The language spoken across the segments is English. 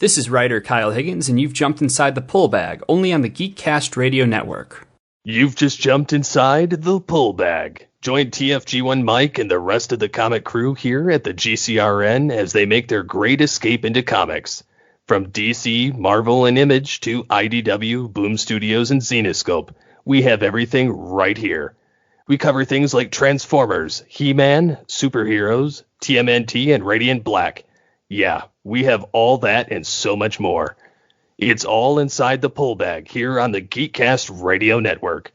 This is writer Kyle Higgins, and you've jumped inside the Pull Bag, only on the Geekcast Radio Network. You've just jumped inside the Pull Bag. Join TFG1Mike and the rest of the comic crew here at the GCRN as they make their great escape into comics. From DC, Marvel, and Image to IDW, Boom Studios, and Zenescope, we have everything right here. We cover things like Transformers, He-Man, superheroes, TMNT, and Radiant Black. Yeah, we have all that and so much more. It's all inside the Pull Bag here on the Geekcast Radio Network.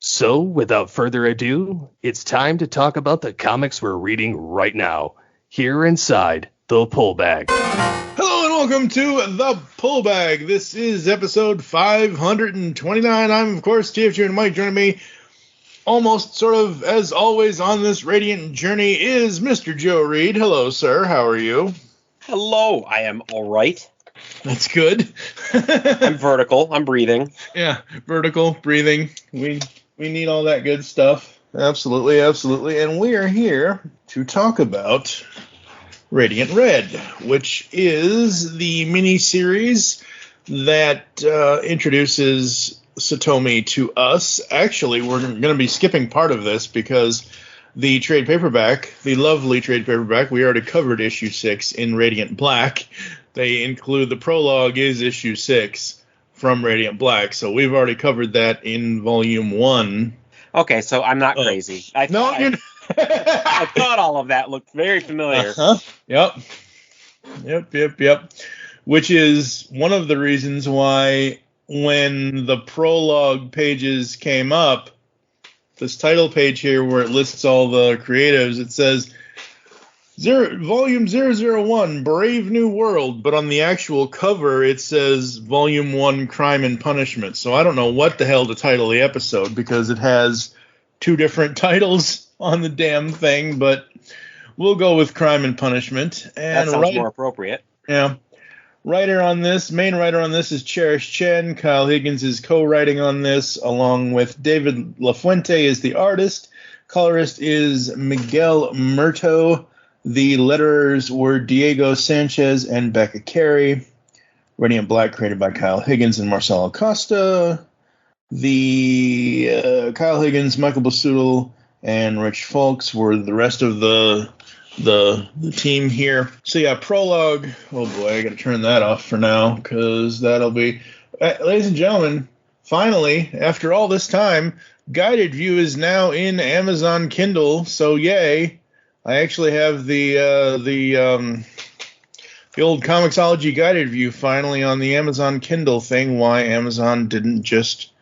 So, without further ado, it's time to talk about the comics we're reading right now, here inside the Pull Bag. Hello and welcome to the Pull Bag. This is episode 529. I'm, of course, TFG1Mike. Joining me, almost sort of as always on this radiant journey, is Mr. Joe Reed. Hello, sir. How are you? Hello. I am all right. That's good. I'm vertical. I'm breathing. Yeah, vertical, breathing. We need all that good stuff. Absolutely, absolutely. And we are here to talk about Radiant Red, which is the mini-series that introduces Satomi to us. Actually, we're going to be skipping part of this because the trade paperback, the lovely trade paperback, we already covered issue 6 in Radiant Black. They include the prologue is issue 6 from Radiant Black, so we've already covered that in volume 1. Okay, so I'm not crazy. I thought all of that looked very familiar. Yep. Which is one of the reasons why when the prologue pages came up, this title page here where it lists all the creatives, it says Volume 001, Brave New World, but on the actual cover it says Volume 1, Crime and Punishment. So I don't know what the hell to title the episode because it has two different titles on the damn thing, but we'll go with Crime and Punishment. And that sounds more appropriate. Yeah. Main writer on this is Cherish Chen. Kyle Higgins is co-writing on this, along with David LaFuente is the artist. Colorist is Miguel Murto. The letterers were Diego Sanchez and Becca Carey. Radiant Black created by Kyle Higgins and Marcelo Costa. The Kyle Higgins, Michael Basudel, and Rich Folks were the rest of the team here. So yeah, prologue. Oh boy, I got to turn that off for now because that'll be. Ladies and gentlemen, finally, after all this time, Guided View is now in Amazon Kindle. So yay! I actually have the old Comixology Guided View finally on the Amazon Kindle thing. Why Amazon didn't just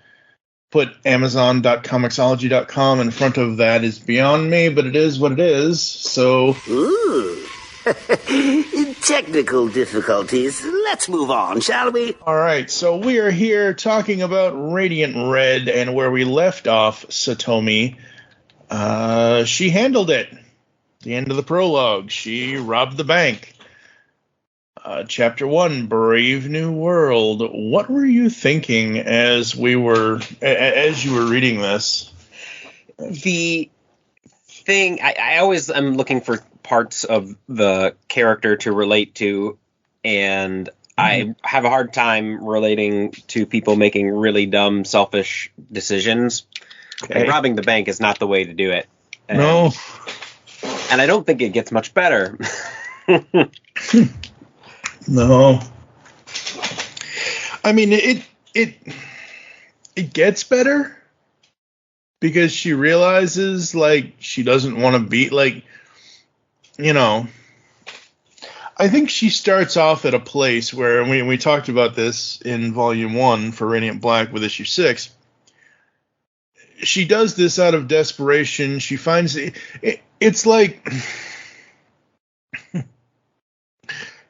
put Amazon.comixology.com in front of that is beyond me, but it is what it is. So, ooh. Technical difficulties. Let's move on, shall we? All right, so we are here talking about Radiant Red, and where we left off, Satomi, she handled it. The end of the prologue. She robbed the bank. Chapter 1, Brave New World. What were you thinking as you were reading this? The thing, I always am looking for parts of the character to relate to, and I have a hard time relating to people making really dumb, selfish decisions. Okay. And robbing the bank is not the way to do it. No. And I don't think it gets much better. No. I mean, it gets better because she realizes, like, she doesn't want to be, like, you know, I think she starts off at a place where, we talked about this in Volume 1 for Radiant Black with issue 6. She does this out of desperation. She finds it's like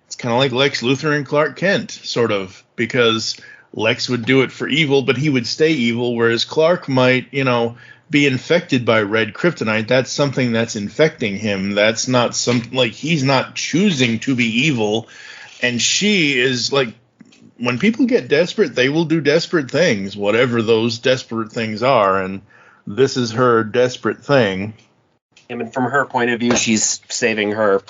it's kind of like Lex Luthor and Clark Kent, sort of, because Lex would do it for evil, but he would stay evil, whereas Clark might, be infected by red kryptonite. That's something that's infecting him. That's not something like he's not choosing to be evil. And she is like, when people get desperate, they will do desperate things, whatever those desperate things are. And this is her desperate thing. I mean, from her point of view, she's saving her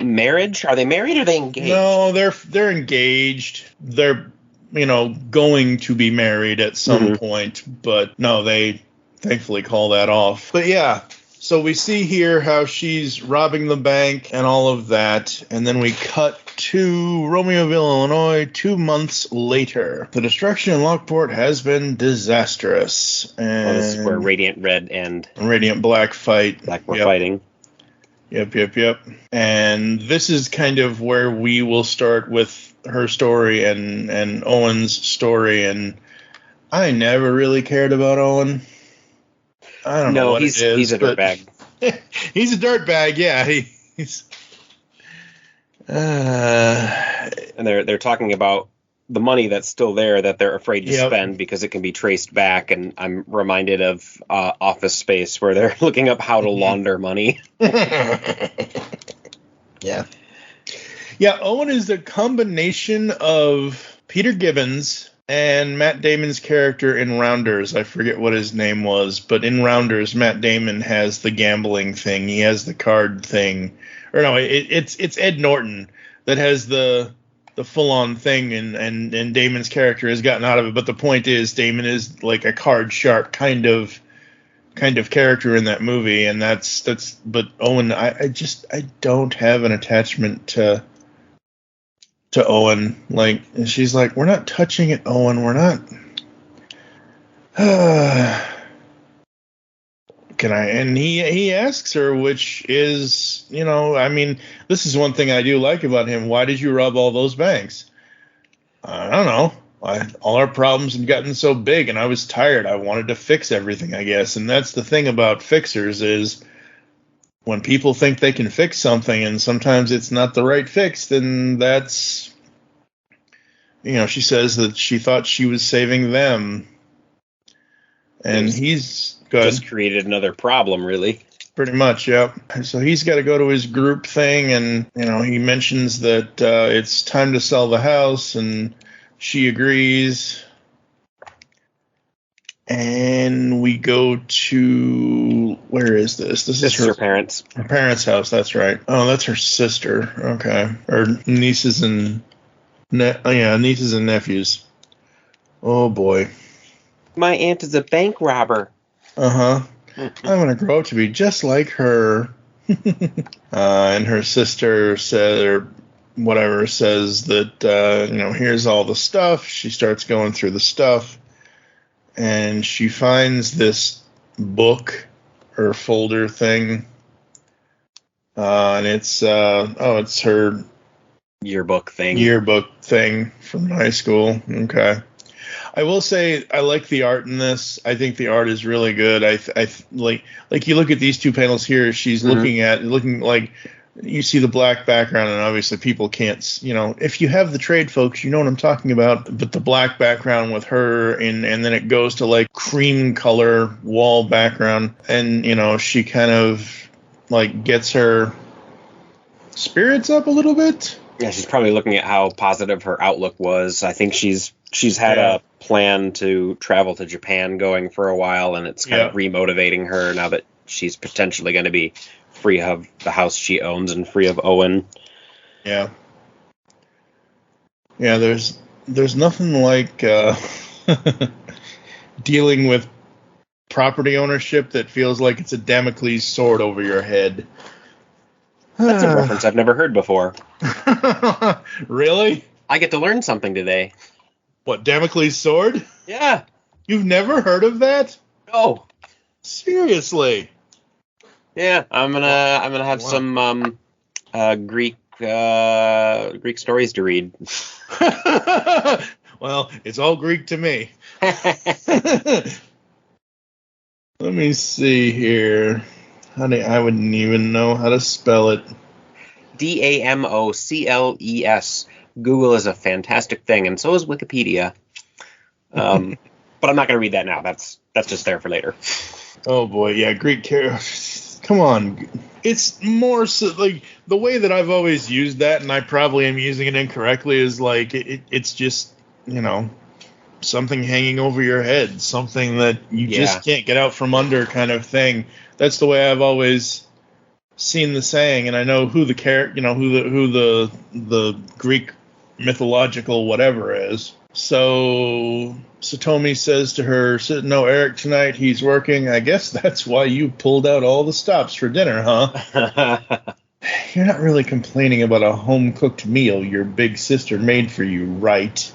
marriage. Are they married or are they engaged? No, they're engaged. They're going to be married at some point, but no, they thankfully call that off. But yeah, so we see here how she's robbing the bank and all of that, and then we cut to Romeoville, Illinois, 2 months later. The destruction in Lockport has been disastrous. And this is where Radiant Red and Radiant Black fight. Black were fighting. Yep. And this is kind of where we will start with her story and Owen's story. And I never really cared about Owen. I don't know what it is. He's a dirtbag. He's a dirtbag, yeah. He's. And they're talking about the money that's still there that they're afraid to spend because it can be traced back. And I'm reminded of Office Space where they're looking up how to launder money. Yeah, Owen is the combination of Peter Gibbons and Matt Damon's character in Rounders. I forget what his name was, but in Rounders, Matt Damon has the gambling thing. He has the card thing. Or no, it's Ed Norton that has the full-on thing, and Damon's character has gotten out of it. But the point is, Damon is like a card sharp kind of character in that movie, and that's. But Owen, I don't have an attachment to Owen. Like, and she's like, we're not touching it, Owen. We're not. Can I? And he asks her, which is, I mean, this is one thing I do like about him. Why did you rob all those banks? I don't know. All our problems had gotten so big, and I was tired. I wanted to fix everything, I guess. And that's the thing about fixers is when people think they can fix something, and sometimes it's not the right fix, then that's, she says that she thought she was saving them. And he's just created another problem, really. Pretty much, yeah. So he's got to go to his group thing, and he mentions that it's time to sell the house, and she agrees. And we go to, where is this? This is her parents. Her parents' house. That's right. Oh, that's her sister. Okay, or nieces and nieces and nephews. Oh boy. My aunt is a bank robber. I'm going to grow up to be just like her. And her sister said, or whatever, says that, here's all the stuff. She starts going through the stuff, and she finds this book or folder thing. And it's her yearbook thing from high school. Okay. I will say I like the art in this. I think the art is really good. I like you look at these two panels here. She's looking like you see the black background, and obviously people can't. If you have the trade folks, you know what I'm talking about. But the black background with her, and then it goes to like cream color wall background, and she kind of like gets her spirits up a little bit. Yeah, she's probably looking at how positive her outlook was. I think she's had a plan to travel to Japan going for a while, and it's kind of remotivating her now that she's potentially going to be free of the house she owns and free of Owen. Yeah. Yeah, there's nothing like dealing with property ownership that feels like it's a Damocles sword over your head. That's a reference I've never heard before. Really? I get to learn something today. What, Damocles sword? Yeah. You've never heard of that? No. Seriously? Yeah, I'm gonna have some Greek stories to read. Well, it's all Greek to me. Let me see here. I wouldn't even know how to spell it. Damocles. Google is a fantastic thing, and so is Wikipedia. But I'm not going to read that now. That's just there for later. Oh boy, yeah, Greek characters. Come on, it's more so, like the way that I've always used that, and I probably am using it incorrectly. Is like it's just something hanging over your head, something that you just can't get out from under, kind of thing. That's the way I've always seen the saying, and I know who the who the Greek mythological whatever is. So Satomi says to her, "No, Eric tonight. He's working. I guess that's why you pulled out all the stops for dinner, huh?" You're not really complaining about a home-cooked meal your big sister made for you, right?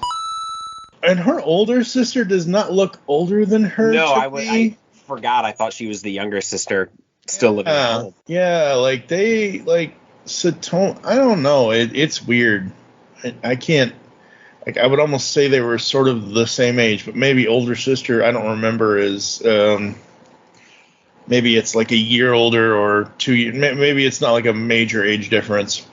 And her older sister does not look older than her. No, I forgot. I thought she was the younger sister still living at home. Yeah, Satomi. I don't know. It's weird. I can't. I would almost say they were sort of the same age, but maybe older sister. I don't remember is. Maybe it's like a year older or 2 years. Maybe it's not like a major age difference.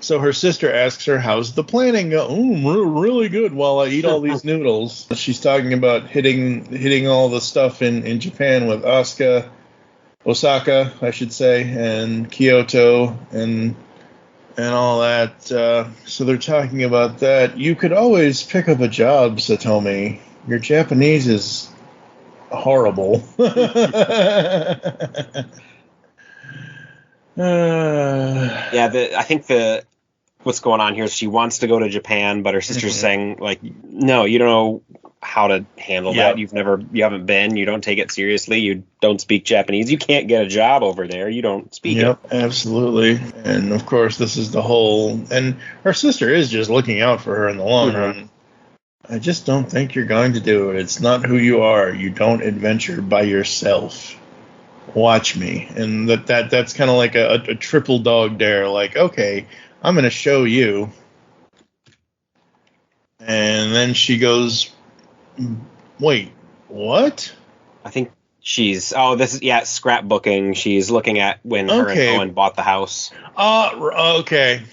So her sister asks her, "How's the planning going?" Really good while I eat all these noodles. She's talking about hitting all the stuff in Japan with Osaka, I should say, and Kyoto and all that. So they're talking about that. You could always pick up a job, Satomi. Your Japanese is horrible. I think what's going on here is she wants to go to Japan, but her sister's saying, like, no, you don't know how to handle that. You haven't been, you don't take it seriously, you don't speak Japanese, you can't get a job over there, you don't speak it. Absolutely. And of course this is the whole, and her sister is just looking out for her in the long run. I just don't think you're going to do it. It's not who you are. You don't adventure by yourself. Watch me. And that's kind of like a triple dog dare. Like, okay, I'm going to show you. And then she goes, wait, what? I think she's, scrapbooking. She's looking at when her and Owen bought the house. Okay.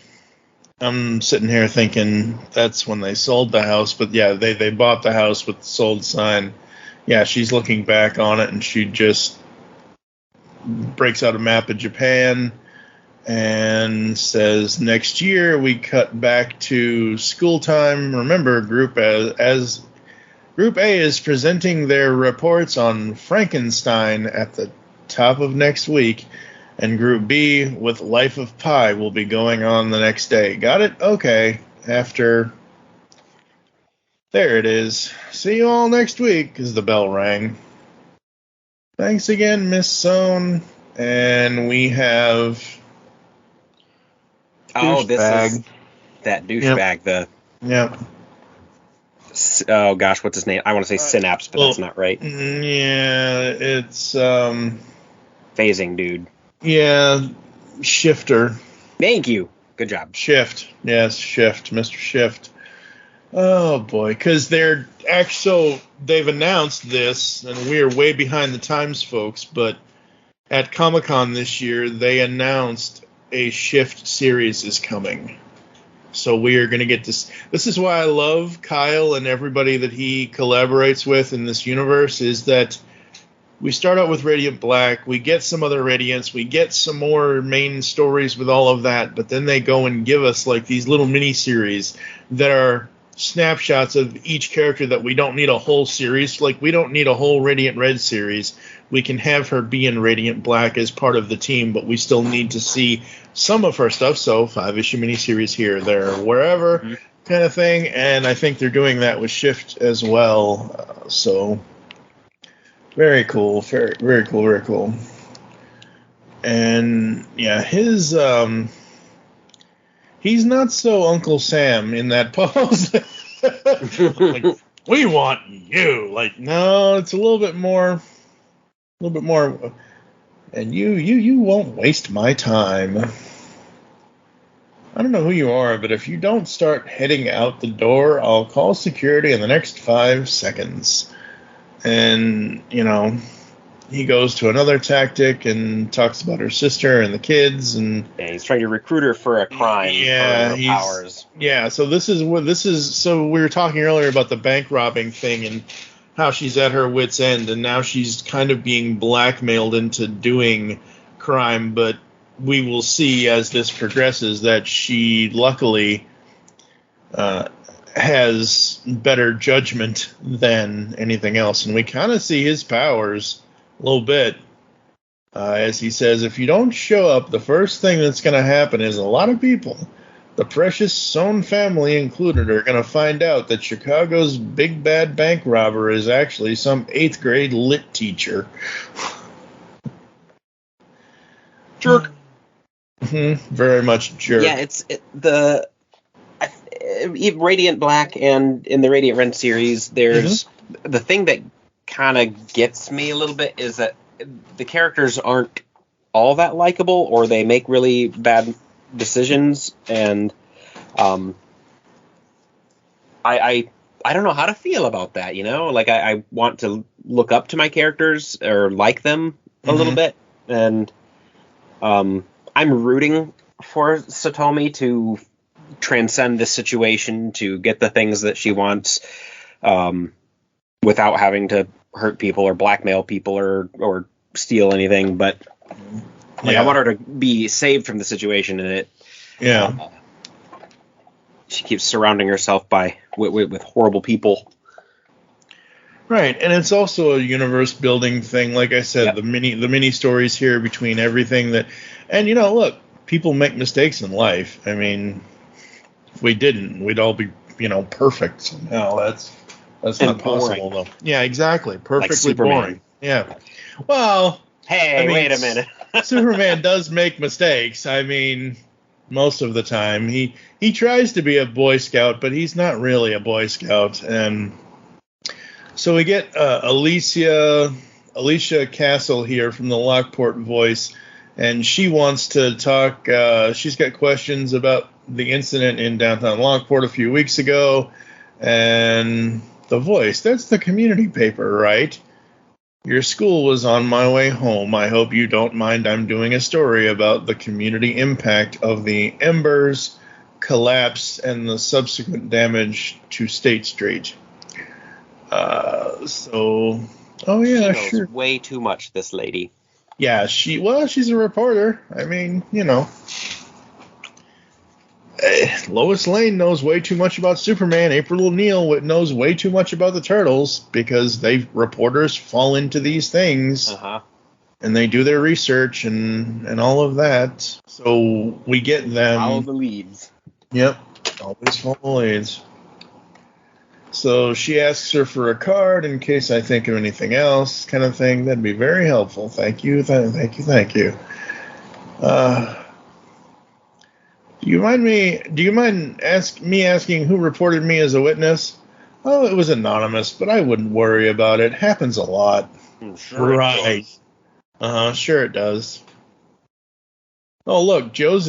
I'm sitting here thinking that's when they sold the house, but yeah, they bought the house with the sold sign. Yeah, she's looking back on it, and she just breaks out a map of Japan and says, "Next year we cut back to school time. Remember, Group A is presenting their reports on Frankenstein at the top of next week. And Group B with Life of Pi will be going on the next day." Got it? Okay. After. There it is. See you all next week, as the bell rang. Thanks again, Miss Sohn. And we have. This is that douchebag. Yep. Oh gosh, what's his name? I want to say Synapse, but that's not right. Yeah, it's phasing dude. Yeah, Shifter. Thank you. Good job. Shift. Yes, Shift. Mr. Shift. Oh, boy. Because they've announced this, and we are way behind the times, folks, but at Comic-Con this year, they announced a Shift series is coming. So we are going to get this. This is why I love Kyle and everybody that he collaborates with in this universe, is that we start out with Radiant Black, we get some other Radiants, we get some more main stories with all of that, but then they go and give us like these little mini-series that are snapshots of each character that we don't need a whole series. Like, we don't need a whole Radiant Red series. We can have her be in Radiant Black as part of the team, but we still need to see some of her stuff, so 5-issue mini-series here, there, wherever kind of thing, and I think they're doing that with Shift as well, so... Very cool. Very, very cool. Very cool. And yeah, he's not so Uncle Sam in that pose. Like, we want you. Like, no, it's a little bit more. And you won't waste my time. I don't know who you are, but if you don't start heading out the door, I'll call security in the next 5 seconds. And, he goes to another tactic and talks about her sister and the kids, and he's trying to recruit her for a crime. Yeah, for her powers. Yeah. So So we were talking earlier about the bank robbing thing and how she's at her wit's end, and now she's kind of being blackmailed into doing crime. But we will see as this progresses that she luckily has better judgment than anything else, and we kind of see his powers a little bit As he says, if you don't show up, the first thing that's going to happen is a lot of people, the precious Sohn family included, are going to find out that Chicago's big bad bank robber is actually some 8th grade lit teacher. Jerk. Very much jerk. Yeah, it's Radiant Black and in the Radiant Red series, there's the thing that kind of gets me a little bit is that the characters aren't all that likable, or they make really bad decisions, and I don't know how to feel about that, you know? Like, I want to look up to my characters or like them a little bit, and I'm rooting for Satomi to transcend this situation, to get the things that she wants, without having to hurt people or blackmail people or steal anything. But I want her to be saved from the situation, and it. Yeah. She keeps surrounding herself with horrible people. Right, and it's also a universe building thing. Like I said, the mini stories here between everything that, and look, people make mistakes in life. I mean, if we didn't, we'd all be perfect somehow. That's not possible though. Yeah, exactly. Perfectly like boring. Yeah. Well, hey, wait a minute. Superman does make mistakes. I mean, most of the time he tries to be a Boy Scout, but he's not really a Boy Scout. And so we get Alicia Castle here from the Lockport Voice, and she wants to talk. She's got questions about the incident in downtown Lockport a few weeks ago, and the Voice, that's the community paper, right? Your school was on my way home. I hope you don't mind I'm doing a story about the community impact of the Embers collapse and the subsequent damage to State Street. Oh yeah, she knows way too much, this lady. Yeah, she's a reporter. I mean, Lois Lane knows way too much about Superman. April O'Neil knows way too much about the Turtles, because reporters fall into these things, and they do their research and all of that. So we get them. Follow the leads. Yep, always follow the leads. So she asks her for a card in case I think of anything else, kind of thing. That'd be very helpful. Thank you. Thank you. Do you mind asking who reported me as a witness? Oh, it was anonymous, but I wouldn't worry about it. Happens a lot. Sure. Right. Sure it does. Oh, look, Joe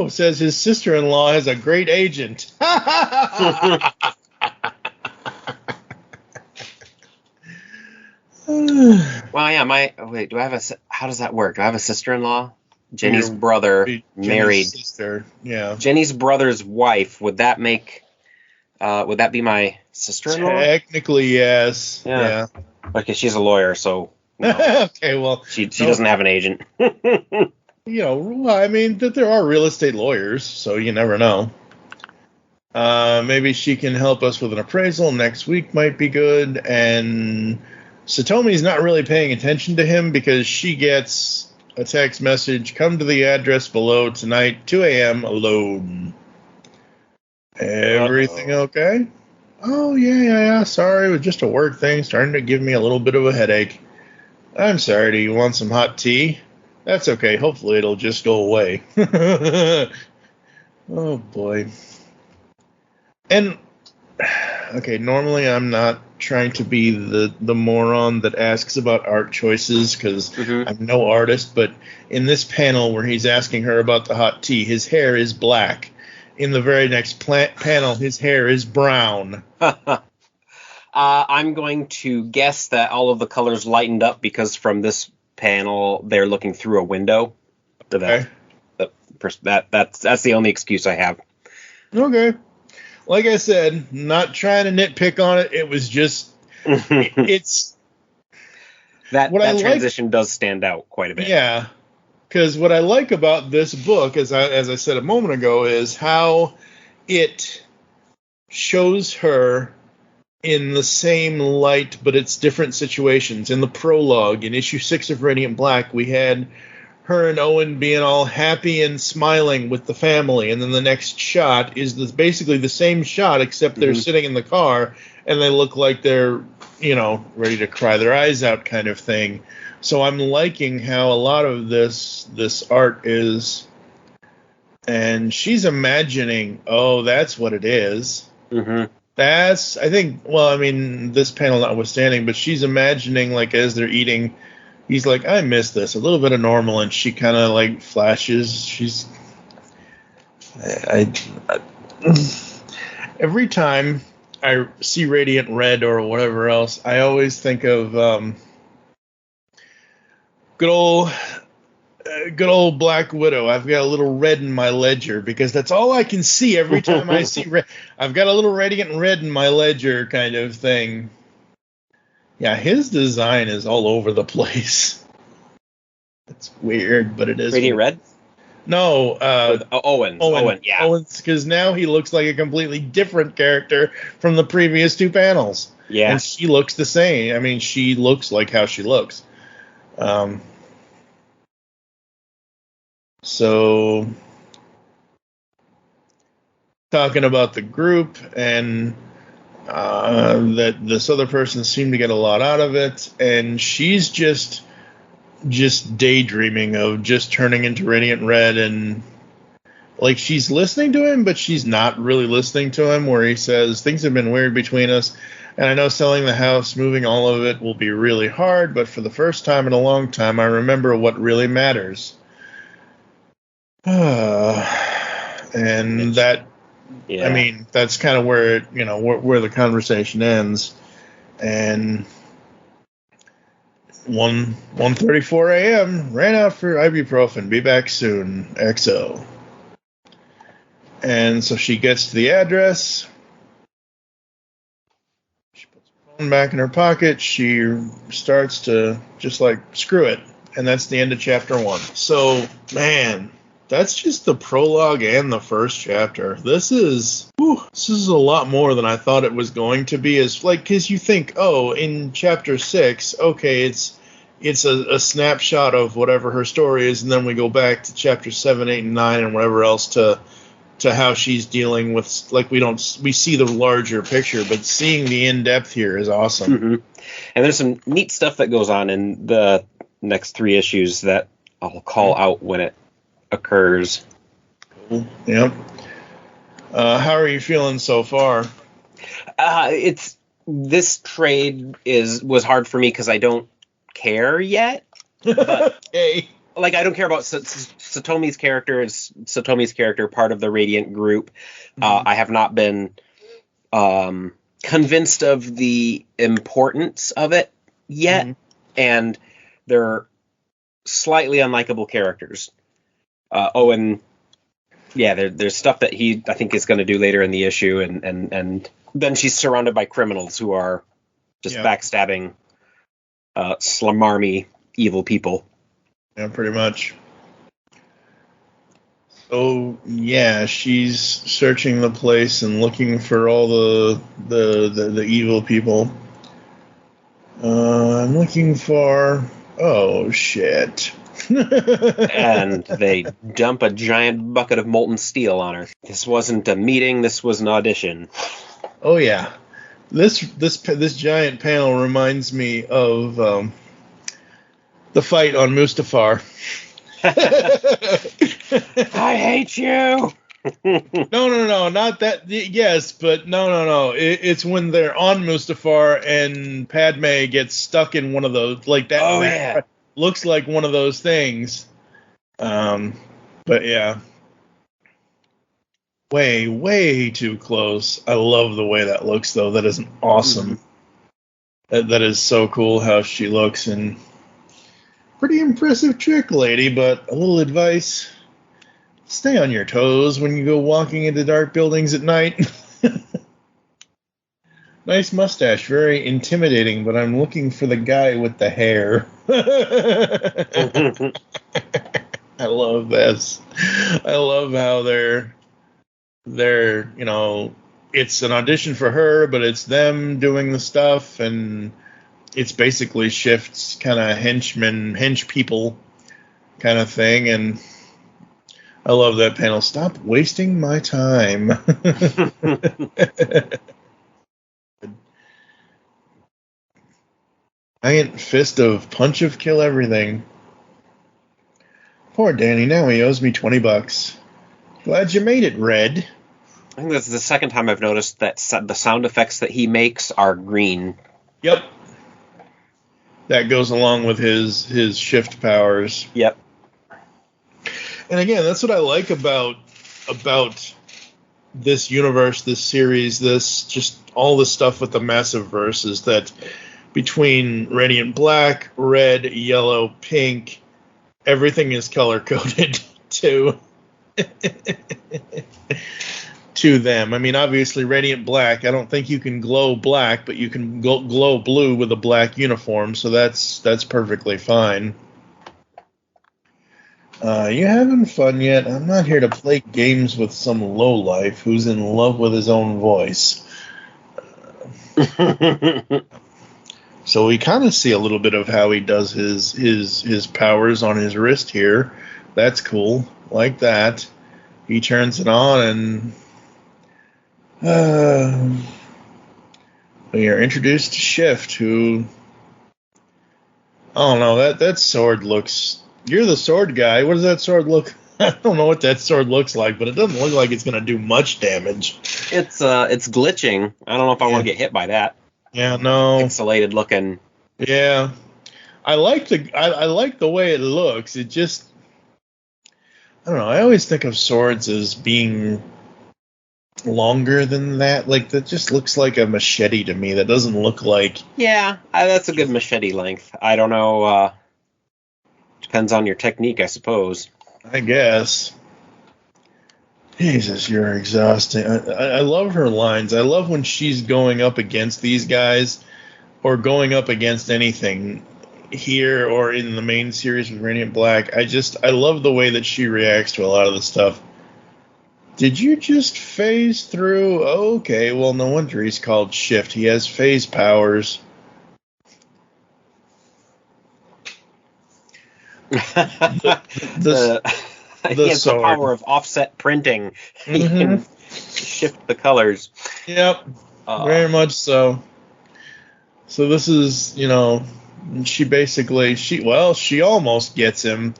says his sister-in-law has a great agent. Well, yeah, how does that work? Do I have a sister-in-law? Jenny's brother married. Sister, yeah. Jenny's brother's wife. Would that be my sister-in-law? Technically, yes. Yeah. Okay, she's a lawyer, so. Okay, well. She doesn't have an agent. I mean, that there are real estate lawyers, so you never know. Maybe she can help us with an appraisal next week might be good. And Satomi's not really paying attention to him because she gets a text message, come to the address below tonight, 2 a.m. alone. Everything okay? Oh, yeah. Sorry, it was just a work thing, starting to give me a little bit of a headache. I'm sorry, do you want some hot tea? That's okay, hopefully it'll just go away. Oh, boy. And, okay, normally I'm not trying to be the moron that asks about art choices, because I'm no artist, but in this panel where he's asking her about the hot tea, his hair is black. In the very next panel, his hair is brown. I'm going to guess that all of the colors lightened up because from this panel they're looking through a window. Okay. That's the only excuse I have. Okay. Like I said, not trying to nitpick on it. It was just, it's... That transition does stand out quite a bit. Yeah. Because what I like about this book, as I said a moment ago, is how it shows her in the same light, but it's different situations. In the prologue, in issue 6 of Radiant Black, we had her and Owen being all happy and smiling with the family, and then the next shot is basically the same shot, except they're sitting in the car, and they look like they're, ready to cry their eyes out kind of thing. So I'm liking how a lot of this art is, and she's imagining, oh, that's what it is. Mm-hmm. That's, I think, well, I mean, this panel notwithstanding, but she's imagining, like, as they're eating, he's like, I miss this, a little bit of normal, and she kind of, like, flashes. Every time I see Radiant Red or whatever else, I always think of good old Black Widow. I've got a little red in my ledger because that's all I can see every time I see red. I've got a little Radiant Red in my ledger kind of thing. Yeah, his design is all over the place. It's weird, but it is. Radiant Red? No, Owen, yeah. Owen's, because now he looks like a completely different character from the previous 2 panels. Yeah. And she looks the same. I mean, she looks like how she looks. So, talking about the group and that this other person seemed to get a lot out of it, and she's just daydreaming of just turning into Radiant Red, and like she's listening to him, but she's not really listening to him, where he says, things have been weird between us, and I know selling the house, moving all of it will be really hard, but for the first time in a long time, I remember what really matters. And that, yeah. I mean, that's kind of where where the conversation ends. And 1:34 a.m. ran out for ibuprofen. Be back soon. XO. And so she gets to the address. She puts her phone back in her pocket. She starts to just like screw it. And that's the end of chapter 1. So, man, that's just the prologue and the first chapter. This is a lot more than I thought it was going to be. Is like, because you think, oh, in chapter 6, okay, it's a snapshot of whatever her story is, and then we go back to chapter 7, 8, and 9, and whatever else to how she's dealing with. Like, we see the larger picture, but seeing the in depth here is awesome. Mm-hmm. And there's some neat stuff that goes on in the next 3 issues that I'll call out when it occurs. Cool. Yep. How are you feeling so far? This trade was hard for me because I don't care yet. But okay. Like, I don't care about Satomi's character. Is Satomi's character part of the Radiant group? I have not been convinced of the importance of it yet, and they're slightly unlikable characters. Owen, yeah, there's stuff that he, I think, is going to do later in the issue, and then she's surrounded by criminals who are just backstabbing, slamarmy, evil people. Yeah, pretty much. So, yeah, she's searching the place and looking for all the evil people. I'm looking for... Oh, shit. And they dump a giant bucket of molten steel on her. This wasn't a meeting, this was an audition. Oh, yeah. This giant panel reminds me of the fight on Mustafar. I hate you! No, not that. Yes, but no. It's when they're on Mustafar and Padme gets stuck in one of those, like that. Oh, yeah. Looks like one of those things. But yeah. Way too close. I love the way that looks, though. That is awesome. That is so cool how she looks, and pretty impressive trick, lady, but a little advice. Stay on your toes when you go walking into dark buildings at night. Nice mustache, very intimidating, but I'm looking for the guy with the hair. I love this. I love how they're it's an audition for her, but it's them doing the stuff, and it's basically Shift's kind of hench people kind of thing, and I love that panel. Stop wasting my time. Giant fist of punch of kill everything. Poor Danny, now he owes me $20. Glad you made it, Red. I think that's the second time I've noticed that the sound effects that he makes are green. Yep. That goes along with his shift powers. Yep. And again, that's what I like about this universe, this series, this just all the stuff with the massive verse is that between Radiant Black, Red, Yellow, Pink, everything is color coded to them. I mean, obviously, Radiant Black, I don't think you can glow black, but you can glow blue with a black uniform, so that's perfectly fine. You having fun yet? I'm not here to play games with some lowlife who's in love with his own voice. So we kind of see a little bit of how he does his powers on his wrist here. That's cool. Like that. He turns it on and we are introduced to Shift, who, I don't know, that sword looks... You're the sword guy. What does that sword look? I don't know what that sword looks like, but it doesn't look like it's going to do much damage. It's glitching. I don't know if I want to get hit by that. Yeah, no. Pixelated looking. Yeah, I like the way it looks. It just, I don't know. I always think of swords as being longer than that. Like, that just looks like a machete to me. That doesn't look like... Yeah, that's a good machete length. I don't know. Depends on your technique, I suppose. I guess. Jesus, you're exhausting. I love her lines. I love when she's going up against these guys or going up against anything here or in the main series with Radiant Black. I love the way that she reacts to a lot of the stuff. Did you just phase through? Okay, well, no wonder he's called Shift. He has phase powers. He has the power of offset printing. He can shift the colors. Yep, very much so. So this is, she almost gets him.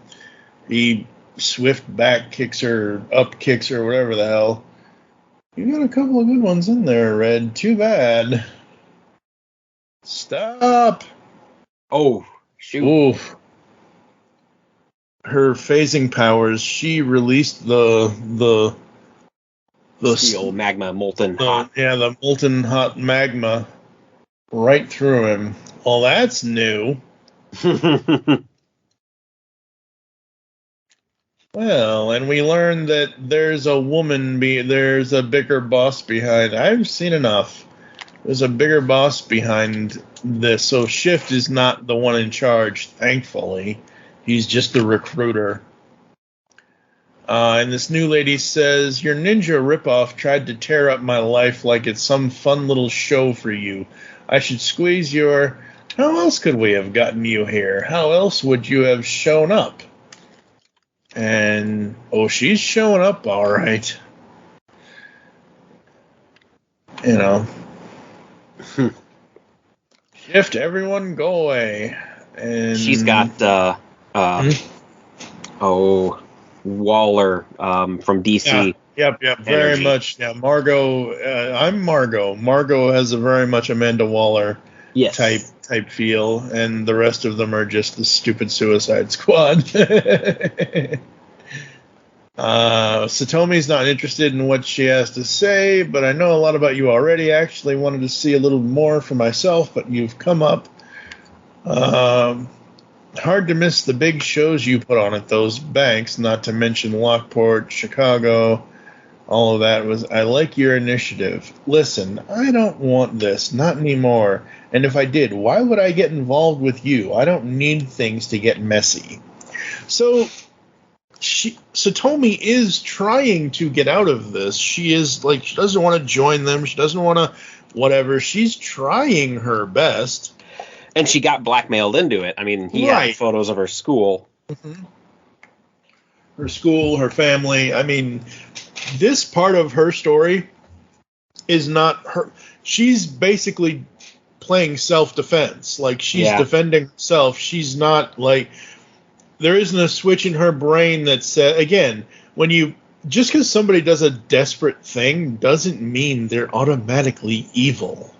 He swift back kicks her, up kicks her, whatever the hell. You got a couple of good ones in there, Red. Too bad. Stop. Oh, shoot. Oof. Her phasing powers, she released the steel magma molten hot. Yeah, the molten hot magma right through him. Well, that's new. Well, and we learned that there's a bigger boss behind. I've seen enough. There's a bigger boss behind this, so Shift is not the one in charge, thankfully. He's just the recruiter. And this new lady says, your ninja ripoff tried to tear up my life like it's some fun little show for you. I should squeeze your... How else could we have gotten you here? How else would you have shown up? And, she's showing up all right. Shift, everyone go away. And she's got... Waller from DC. Yep, very energy. much. Yeah, Margot. I'm Margot. Margot has a very much Amanda Waller type feel, and the rest of them are just the stupid Suicide Squad. Satomi's not interested in what she has to say, but I know a lot about you already. I actually wanted to see a little more for myself, but you've come up. Hard to miss the big shows you put on at those banks, not to mention Lockport, Chicago, all of that. I like your initiative. Listen, I don't want this, not anymore. And if I did, why would I get involved with you? I don't need things to get messy. So, Satomi is trying to get out of this. She is like, she doesn't want to join them. She doesn't want to whatever. She's trying her best. And she got blackmailed into it. I mean, he had photos of her school. Mm-hmm. Her school, her family. I mean, this part of her story is not her. She's basically playing self-defense. Like, she's defending herself. She's not like, there isn't a switch in her brain that says, again, when you, just because somebody does a desperate thing doesn't mean they're automatically evil.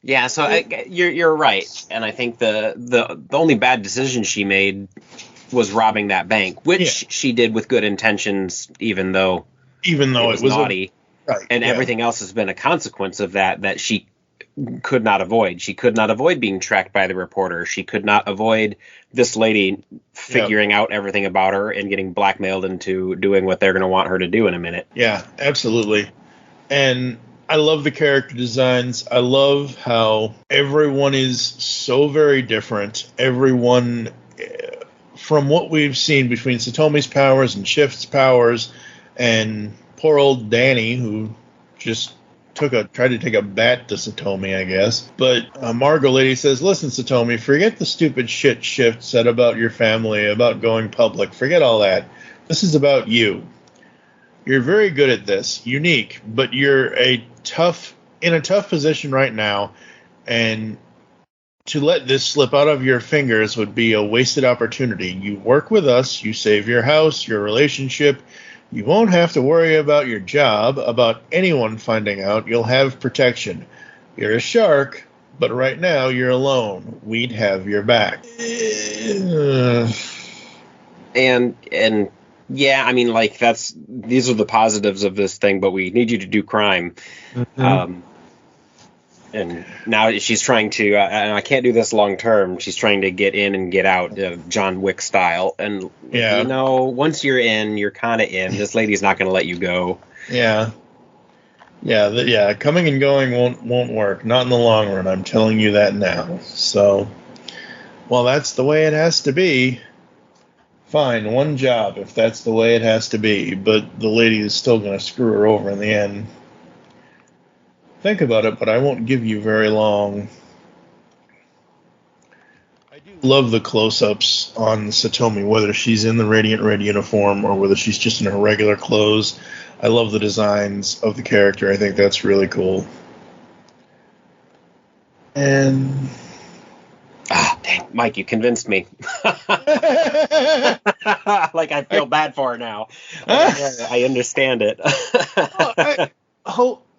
Yeah, so you're right, and I think the only bad decision she made was robbing that bank, which she did with good intentions, even though it was naughty, and everything else has been a consequence of that she could not avoid. She could not avoid being tracked by the reporter. She could not avoid this lady figuring out everything about her and getting blackmailed into doing what they're going to want her to do in a minute. Yeah, absolutely. And I love the character designs. I love how everyone is so very different. Everyone, from what we've seen between Satomi's powers and Shift's powers, and poor old Danny, who just tried to take a bat to Satomi, I guess. But Margot Lady says, listen, Satomi, forget the stupid shit Shift said about your family, about going public. Forget all that. This is about you. You're very good at this, unique, but you're in a tough position right now, and to let this slip out of your fingers would be a wasted opportunity. You work with us, you save your house, your relationship. You won't have to worry about your job, about anyone finding out. You'll have protection. You're a shark, but right now you're alone. We'd have your back. And yeah, I mean, like, these are the positives of this thing, but we need you to do crime. Mm-hmm. And now she's trying to, and I can't do this long term, she's trying to get in and get out, John Wick style. And, once you're in, you're kind of in. This lady's not going to let you go. Yeah. Yeah, coming and going won't work. Not in the long run, I'm telling you that now. So, well, that's the way it has to be. Fine, one job if that's the way it has to be. But the lady is still going to screw her over in the end. Think about it, but I won't give you very long. I do love the close-ups on Satomi, whether she's in the Radiant Red uniform or whether she's just in her regular clothes. I love the designs of the character. I think that's really cool. And dang, Mike, you convinced me. Like, I feel bad for her now. I understand it.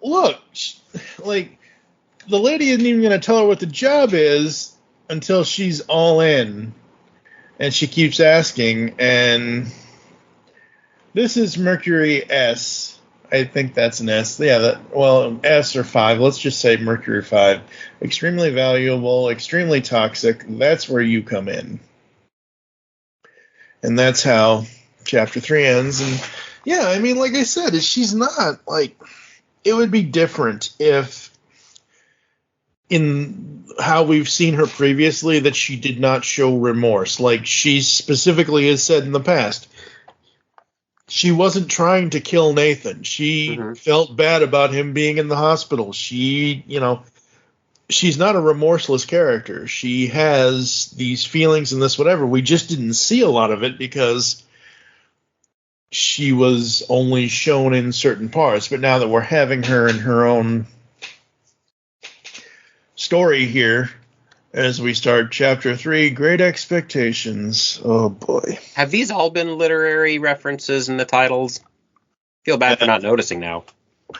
Look, like, the lady isn't even going to tell her what the job is until she's all in. And she keeps asking, and this is Mercury S. I think that's an S. Yeah, S or 5. Let's just say Mercury 5. Extremely valuable, extremely toxic. That's where you come in. And that's how Chapter 3 ends. And, yeah, I mean, like I said, she's not, like... It would be different if, in how we've seen her previously, that she did not show remorse. Like she specifically has said in the past, she wasn't trying to kill Nathan. She felt bad about him being in the hospital. She's not a remorseless character. She has these feelings and this whatever. We just didn't see a lot of it because she was only shown in certain parts, but now that we're having her in her own story here, as we start Chapter 3, Great Expectations. Oh, boy. Have these all been literary references in the titles? Feel bad for not noticing now.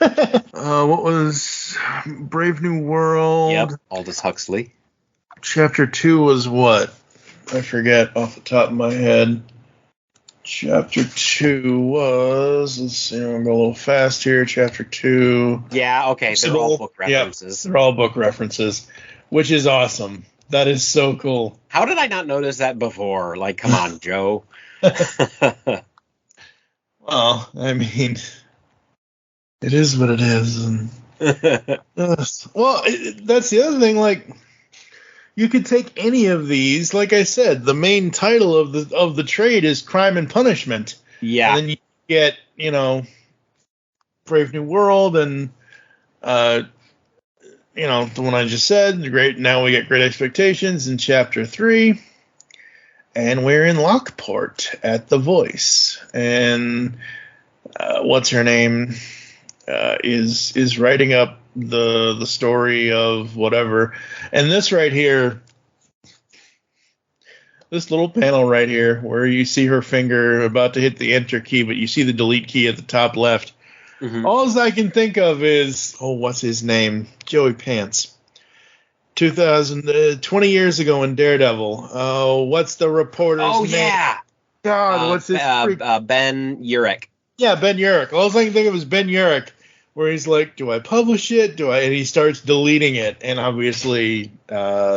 What was Brave New World? Yep, Aldous Huxley. Chapter 2 was what? I forget off the top of my head. Chapter 2 was, let's see, I'm going to go a little fast here. Chapter 2. Yeah, okay, they're all book references. Yep, they're all book references, which is awesome. That is so cool. How did I not notice that before? Like, come on, Joe. Well, I mean, it is what it is. And, well, that's the other thing, like, you could take any of these. Like I said, the main title of the trade is Crime and Punishment. Yeah. And then you get, Brave New World and, the one I just said. Great. Now we get Great Expectations in Chapter 3. And we're in Lockport at the Voice. And what's her name is writing up the story of whatever. And this right here, this little panel right here where you see her finger about to hit the enter key, but you see the delete key at the top left. Mm-hmm. All I can think of is, what's his name? Joey Pants. 20 years ago in Daredevil. What's the reporter's name? Oh, yeah. God, what's his Ben Urich. Yeah, Ben Urich. All I can think of is Ben Urich, where he's like, do I publish it? And he starts deleting it. And obviously,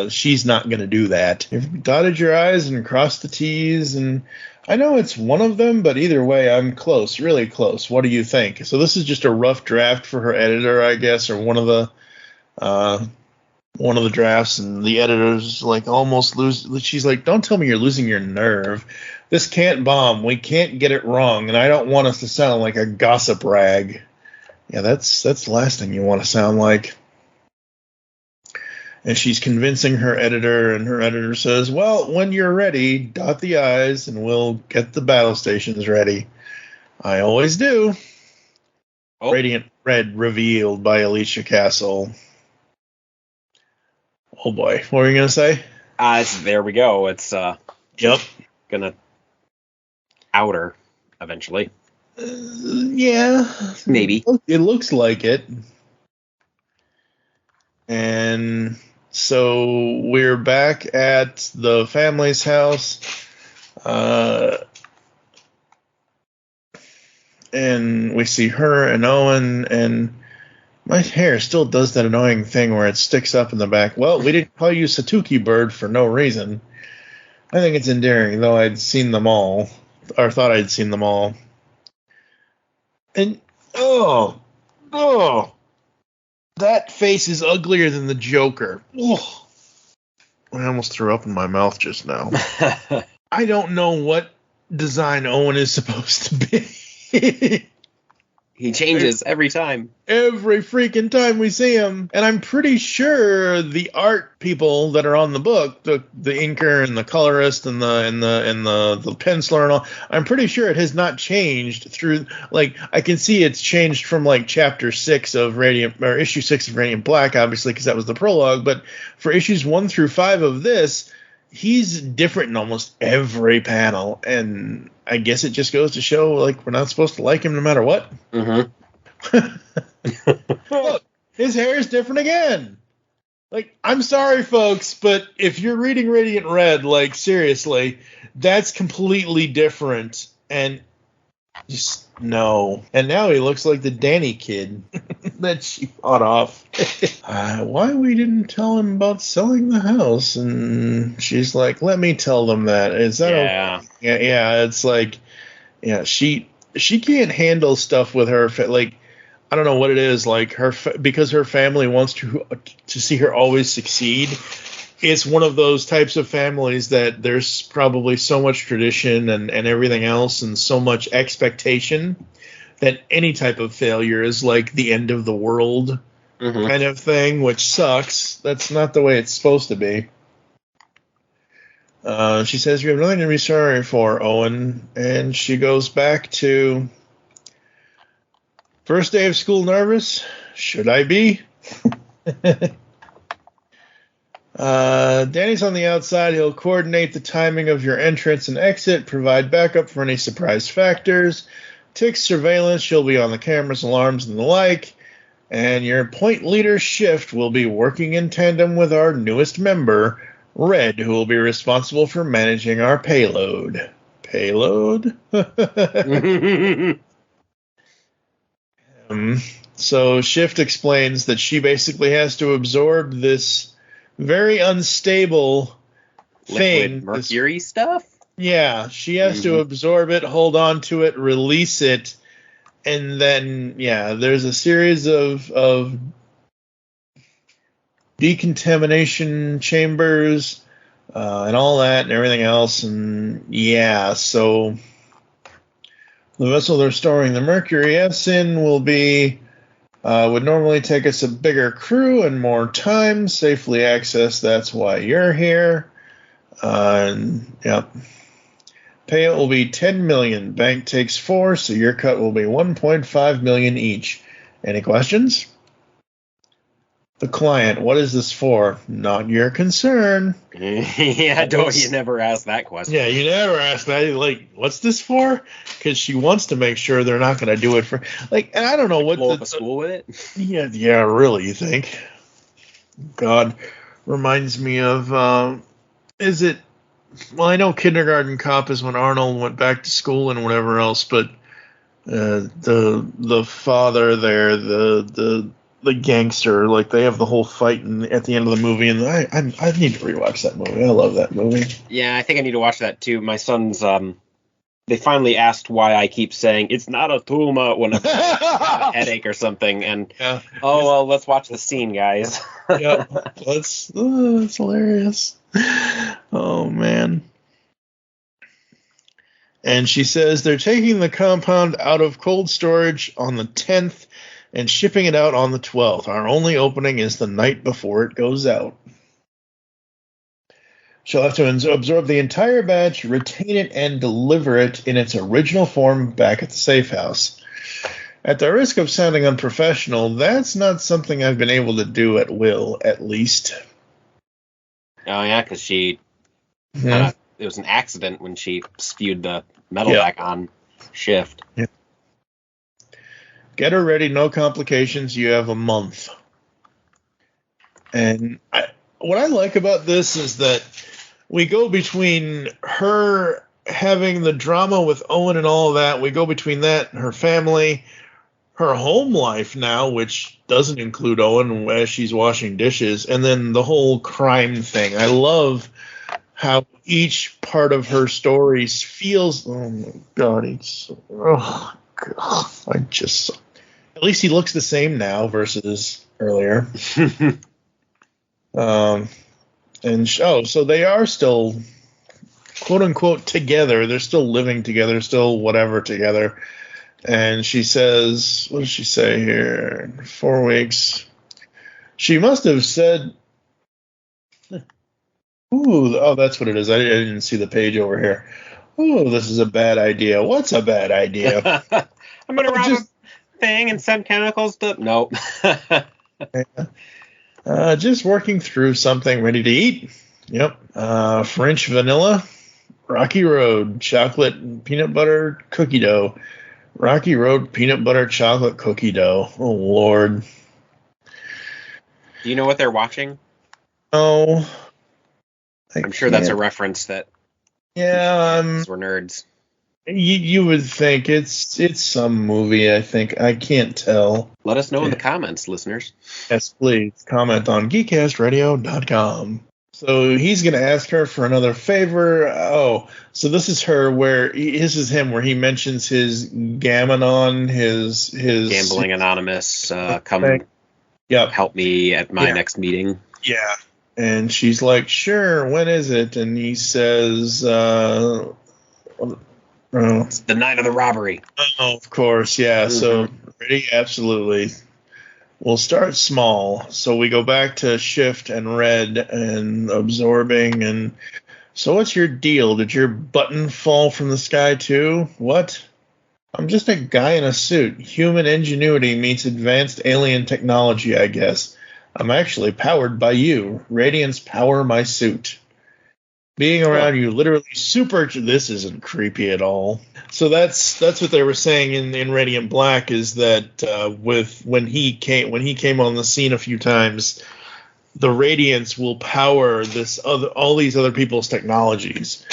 she's not going to do that. You've dotted your I's and crossed the T's. And I know it's one of them, but either way, I'm close, really close. What do you think? So this is just a rough draft for her editor, I guess, or one of the drafts. And the editor's like almost she's like, don't tell me you're losing your nerve. This can't bomb. We can't get it wrong. And I don't want us to sound like a gossip rag. Yeah, that's the last thing you want to sound like. And she's convincing her editor, and her editor says, well, when you're ready, dot the I's, and we'll get the battle stations ready. I always do. Oh. Radiant Red revealed by Alicia Castle. Oh, boy. What were you going to say? There we go. It's yep. Going to out her eventually. Yeah. Maybe. It looks like it. And so we're back at the family's house. And we see her and Owen, and my hair still does that annoying thing where it sticks up in the back. Well, we didn't call you Satuki Bird for no reason. I think it's endearing, though I'd seen them all, or thought I'd seen them all. And, that face is uglier than the Joker. Oh, I almost threw up in my mouth just now. I don't know what design Owen is supposed to be. He changes every time. Every freaking time we see him. And I'm pretty sure the art people that are on the book, the inker and the colorist and the penciler and all, I'm pretty sure it has not changed through, like, I can see it's changed from like chapter 6 of Radiant, or issue 6 of Radiant Black, obviously, because that was the prologue, but for issues 1 through 5 of this, he's different in almost every panel, and I guess it just goes to show, like, we're not supposed to like him no matter what. Mm-hmm. Look, his hair is different again. Like, I'm sorry, folks, but if you're reading Radiant Red, like, seriously, that's completely different, and just no. And now he looks like the Danny kid that she fought off. Why we didn't tell him about selling the house? And she's like, let me tell them that. Is that okay? Yeah, it's like, yeah, she can't handle stuff with her, like, I don't know what it is, like, because her family wants to see her always succeed. It's one of those types of families that there's probably so much tradition and everything else and so much expectation that any type of failure is like the end of the world kind of thing, which sucks. That's not the way it's supposed to be. She says, you have nothing to be sorry for, Owen. And she goes back to, first day of school nervous? Should I be? Danny's on the outside. He'll coordinate the timing of your entrance and exit, provide backup for any surprise factors, tick surveillance. She'll be on the cameras, alarms, and the like. And your point leader shift will be working in tandem with our newest member, Red, who will be responsible for managing our payload. Payload? So Shift explains that she basically has to absorb this very unstable thing. Liquid mercury stuff? Yeah, she has to absorb it, hold on to it, release it, and then, yeah, there's a series of decontamination chambers and all that and everything else. And yeah, so the vessel they're storing the Mercury S in will be would normally take us a bigger crew and more time. Safely access, that's why you're here. Yep. Payout will be $10 million. Bank takes 4, so your cut will be $1.5 million each. Any questions? The client, what is this for? Not your concern. Yeah, you never ask that question. Yeah, you never ask that. Like, what's this for? Because she wants to make sure they're not going to do it for, like, and I don't know what blow up a school with it. Yeah, really. You think? God, reminds me of. Is it? Well, I know Kindergarten Cop is when Arnold went back to school and whatever else, but the father there, the gangster, like they have the whole fight at the end of the movie, and I need to rewatch that movie. I love that movie. Yeah, I think I need to watch that too. My son's they finally asked why I keep saying it's not a tumor when I've got a headache or something, and well, let's watch the scene, guys. Yeah, that's hilarious. Oh man. And she says they're taking the compound out of cold storage on the 10th and shipping it out on the 12th. Our only opening is the night before it goes out. She'll have to absorb the entire batch, retain it, and deliver it in its original form back at the safe house. At the risk of sounding unprofessional, that's not something I've been able to do at will, at least. Oh, yeah, because it was an accident when she spewed the metal back on shift. Yeah. Get her ready, no complications. You have a month. And what I like about this is that we go between her having the drama with Owen and all of that. We go between that, her family, her home life now, which doesn't include Owen as she's washing dishes, and then the whole crime thing. I love how each part of her story feels. Oh my God, at least he looks the same now versus earlier. So they are still, quote unquote, together. They're still living together, still whatever together. And she says, what does she say here? 4 weeks. She must have said, that's what it is. I didn't see the page over here. Oh, this is a bad idea. What's a bad idea? I'm going to rob a thing and send chemicals to... Nope. Just working through something, ready to eat. Yep. French vanilla, Rocky Road, chocolate and peanut butter cookie dough. Rocky Road peanut butter chocolate cookie dough. Oh, Lord. Do you know what they're watching? Oh. I'm sure that's a reference that... Yeah. We're nerds. You would think it's some movie, I think. I can't tell. Let us know in the comments, listeners. Yes, please. Comment on geekcastradio.com. So he's going to ask her for another favor. Oh, so this is her this is him where he mentions his Gamanon, his Gambling Anonymous, come help me at my next meeting. Yeah. And she's like, sure, when is it? And he says, it's the night of the robbery. Oh, of course, yeah. Mm-hmm. So, ready? Absolutely. We'll start small. So we go back to Shift and Red and absorbing. And so what's your deal? Did your button fall from the sky too? What? I'm just a guy in a suit. Human ingenuity meets advanced alien technology, I guess. I'm actually powered by you. Radiance power my suit. Being around you literally this isn't creepy at all. So that's what they were saying in Radiant Black is that when he came on the scene a few times, the Radiance will power all these other people's technologies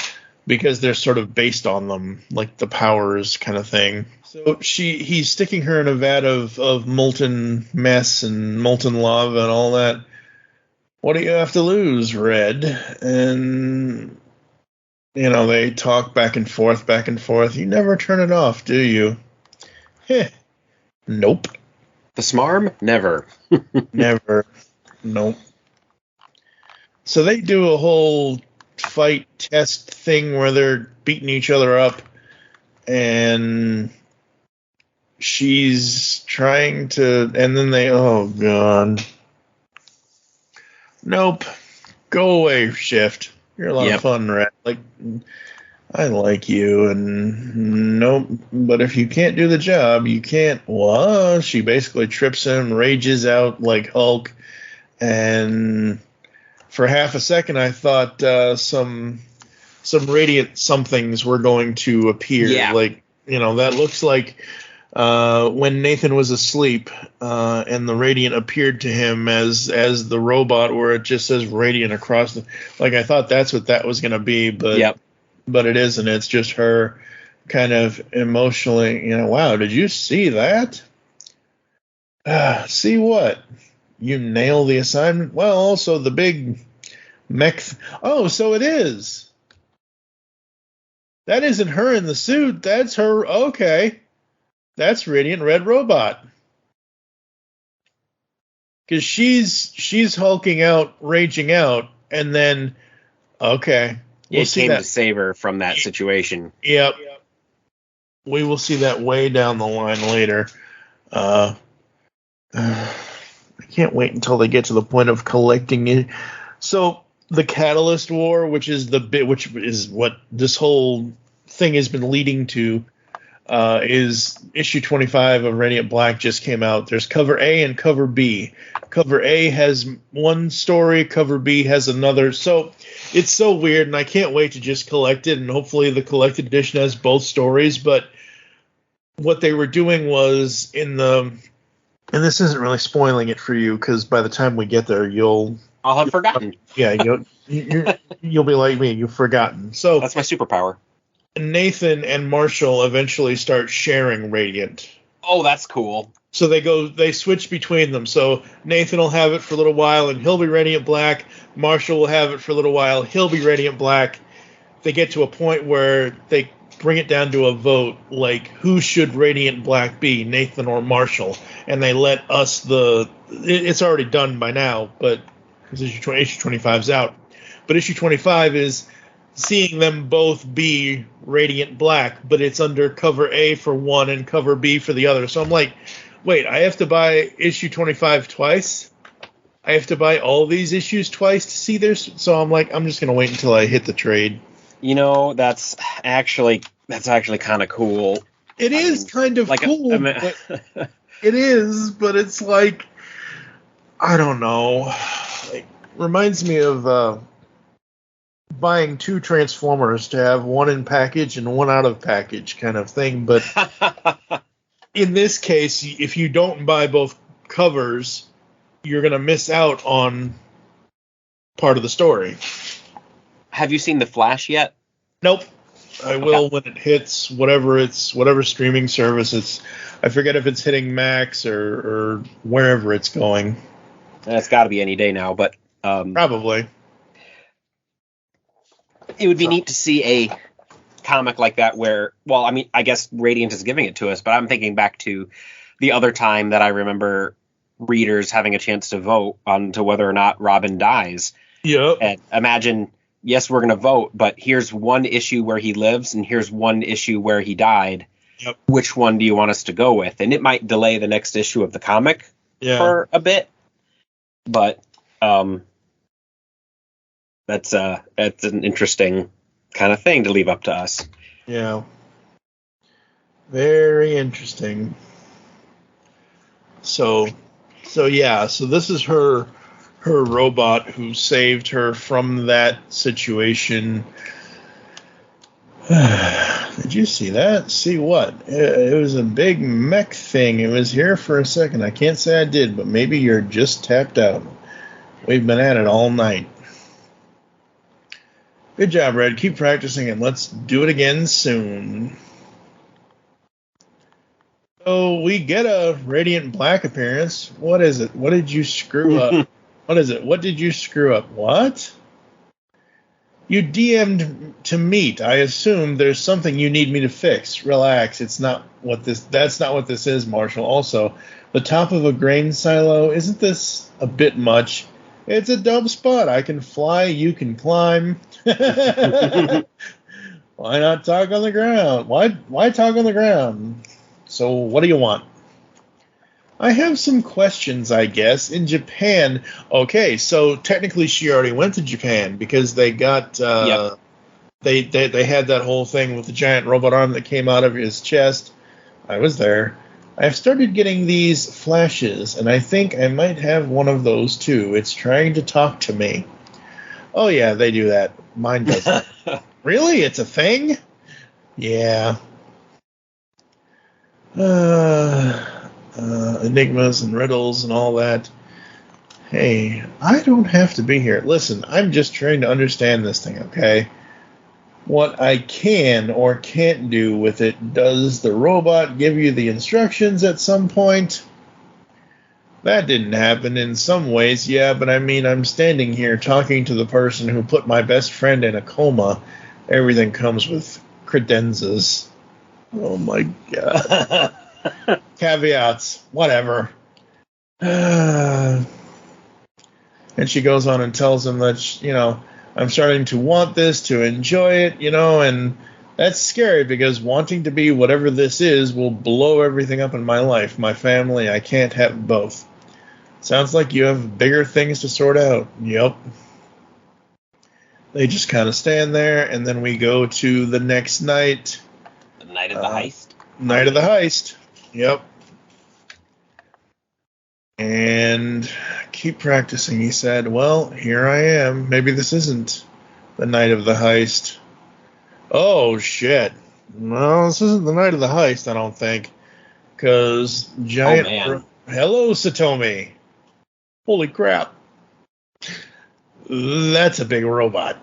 because they're sort of based on them, like the powers kind of thing. So he's sticking her in a vat of molten mess and molten lava and all that. What do you have to lose, Red? And, they talk back and forth. You never turn it off, do you? Nope. The smarm? Never. Never. Nope. So they do a whole fight test thing where they're beating each other up, and she's trying to, and then oh god. Nope. Go away, Shift. You're a lot of fun, Rat. Like, I like you, and nope. But if you can't do the job, you can't. Well, she basically trips him, rages out like Hulk, and for half a second, I thought some radiant somethings were going to appear. Yeah. Like, that looks like when Nathan was asleep, and the radiant appeared to him as the robot, where it just says radiant across the. Like, I thought that's what that was going to be, but it isn't. It's just her kind of emotionally. Wow, did you see that? See what? You nail the assignment? Well, also the big mech. Oh, so it is. That isn't her in the suit. That's her. Okay. That's Radiant Red Robot. Because she's hulking out, raging out, and then, okay. It came to save her from that situation. Yep. We will see that way down the line later. I can't wait until they get to the point of collecting it. So the Catalyst War, which is what this whole thing has been leading to, is issue 25 of Radiant Black just came out. There's cover A and cover B. Cover A has one story, cover B has another. So it's so weird, and I can't wait to just collect it, and hopefully the collected edition has both stories. But what they were doing was and this isn't really spoiling it for you, because by the time we get there, I'll have forgotten. Yeah, you'll be like me, you've forgotten. So that's my superpower. Nathan and Marshall eventually start sharing Radiant. Oh, that's cool. So they switch between them. So Nathan will have it for a little while, and he'll be Radiant Black. Marshall will have it for a little while, he'll be Radiant Black. They get to a point where they bring it down to a vote, like, who should Radiant Black be, Nathan or Marshall? And they let us it's already done by now, but because issue 25's out. But issue 25 is seeing them both be Radiant Black, but it's under cover A for one and cover B for the other. So I'm like, wait, I have to buy issue 25 twice? I have to buy all these issues twice to see this? So I'm like, I'm just going to wait until I hit the trade. That's actually kind of cool. It is kind of cool. But it is, but it's like, I don't know. It reminds me of buying two Transformers to have one in package and one out of package kind of thing. But in this case, if you don't buy both covers, you're going to miss out on part of the story. Have you seen The Flash yet? Nope. I will when it hits whatever streaming service it's. I forget if it's hitting Max or wherever it's going. It's got to be any day now, but probably. It would be neat to see a comic like that where, well, I mean, I guess Radiant is giving it to us, but I'm thinking back to the other time that I remember readers having a chance to vote on to whether or not Robin dies. Yep. And imagine, yes, we're going to vote, but here's one issue where he lives and here's one issue where he died. Yep. Which one do you want us to go with? And it might delay the next issue of the comic for a bit, but that's an interesting kind of thing to leave up to us. Yeah. Very interesting. So this is her robot who saved her from that situation. Did you see that? See what? It was a big mech thing. It was here for a second. I can't say I did, but maybe you're just tapped out. We've been at it all night. Good job, Red. Keep practicing, and let's do it again soon. So we get a Radiant Black appearance. What is it? What did you screw up? What is it? What did you screw up? What? You DM'd to meet. I assume there's something you need me to fix. Relax. That's not what this is, Marshall. Also, the top of a grain silo, isn't this a bit much? It's a dumb spot. I can fly, you can climb. Why not talk on the ground? Why talk on the ground? So what do you want? I have some questions, I guess. In Japan, okay, so technically she already went to Japan because they got they had that whole thing with the giant robot arm that came out of his chest. I was there. I've started getting these flashes, and I think I might have one of those too. It's trying to talk to me. Oh yeah, they do that. Mine doesn't. Really? It's a thing? Yeah. Enigmas and riddles and all that. Hey, I don't have to be here. Listen, I'm just trying to understand this thing, okay? What I can or can't do with it. Does the robot give you the instructions at some point? That didn't happen in some ways, yeah, but I mean, I'm standing here talking to the person who put my best friend in a coma. Everything comes with credenzas. Oh my god. Caveats, whatever. And she goes on and tells him that, I'm starting to want this, to enjoy it, and that's scary because wanting to be whatever this is will blow everything up in my life, my family. I can't have both. Sounds like you have bigger things to sort out. Yep. They just kind of stand there, and then we go to the next night. The night of the heist? Night of the heist. Yep. And keep practicing, he said. Well, here I am. Maybe this isn't the night of the heist. Oh, shit. No, this isn't the night of the heist, I don't think. Because giant... Oh, man. Hello, Satomi. Holy crap. That's a big robot.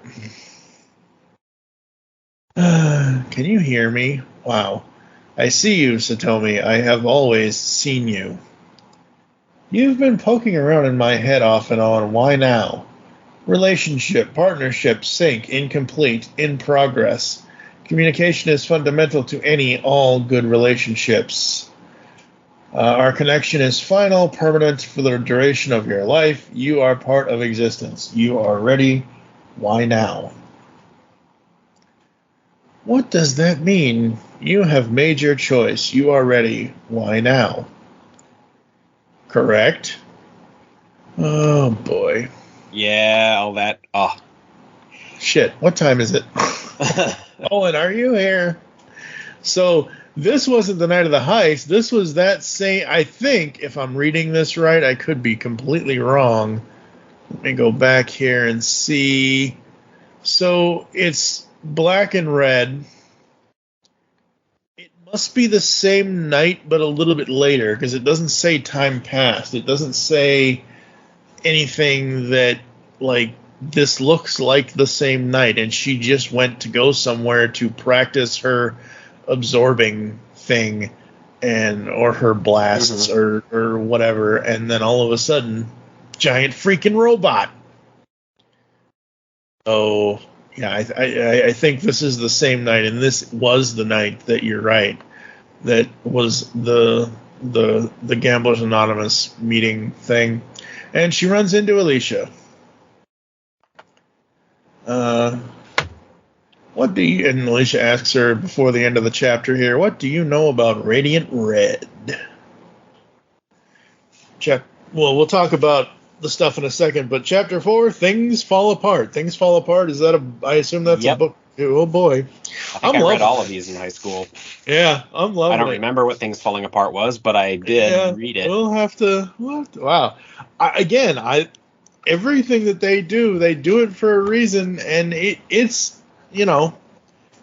Can you hear me? Wow. I see you, Satomi. I have always seen you. You've been poking around in my head off and on. Why now? Relationship, partnership, sync, incomplete, in progress. Communication is fundamental to all good relationships. Our connection is final, permanent for the duration of your life. You are part of existence. You are ready. Why now? What does that mean? You have made your choice. You are ready. Why now? Correct. Oh, boy. Yeah, all that. Oh. Shit, what time is it? Owen, are you here? So, this wasn't the night of the heist. This was that same... I think, if I'm reading this right, I could be completely wrong. Let me go back here and see. So, it's black and red. It must be the same night, but a little bit later, because it doesn't say time passed. It doesn't say anything that, this looks like the same night, and she just went to go somewhere to practice her absorbing thing, or her blasts, or whatever, and then all of a sudden, giant freaking robot. Oh, yeah, I think this is the same night, and this was the night that you're right. That was the Gamblers Anonymous meeting thing, and she runs into Alicia. What do you? And Alicia asks her before the end of the chapter here, what do you know about Radiant Red? Well, we'll talk about the stuff in a second, but chapter 4, Things Fall Apart. Things Fall Apart, is that I assume that's a book too. Oh boy. I think I read all of these in high school. Yeah, I'm loving it. I don't remember what Things Falling Apart was, but I did read it. We'll have to wow. Everything that they do it for a reason, and it's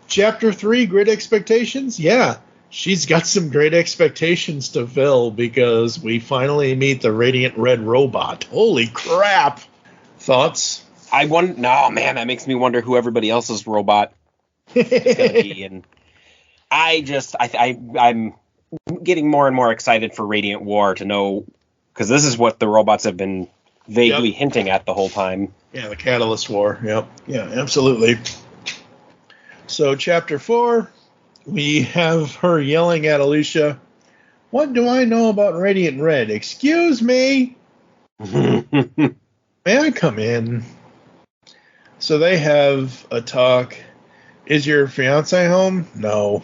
chapter 3, Great Expectations. Yeah, she's got some great expectations to fill because we finally meet the Radiant Red robot. Holy crap! Thoughts? No, man, that makes me wonder who everybody else's robot is going to be. And I'm getting more and more excited for Radiant War to know, because this is what the robots have been vaguely hinting at the whole time. Yeah, the Catalyst War. Yep. Yeah, absolutely. So, chapter 4, we have her yelling at Alicia, "What do I know about Radiant Red? Excuse me?" May I come in? So they have a talk. Is your fiance home? No.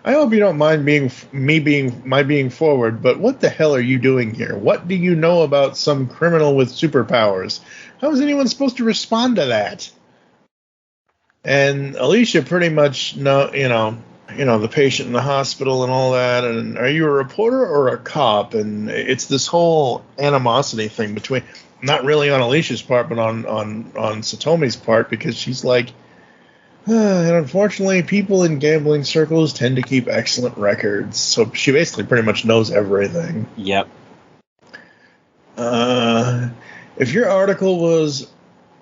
I hope you don't mind being forward, but what the hell are you doing here? What do you know about some criminal with superpowers? How is anyone supposed to respond to that? And Alicia pretty much the patient in the hospital and all that. And are you a reporter or a cop? And it's this whole animosity thing between, not really on Alicia's part, but on Satomi's part, because she's like, and unfortunately, people in gambling circles tend to keep excellent records. So she basically pretty much knows everything. Yep. If your article was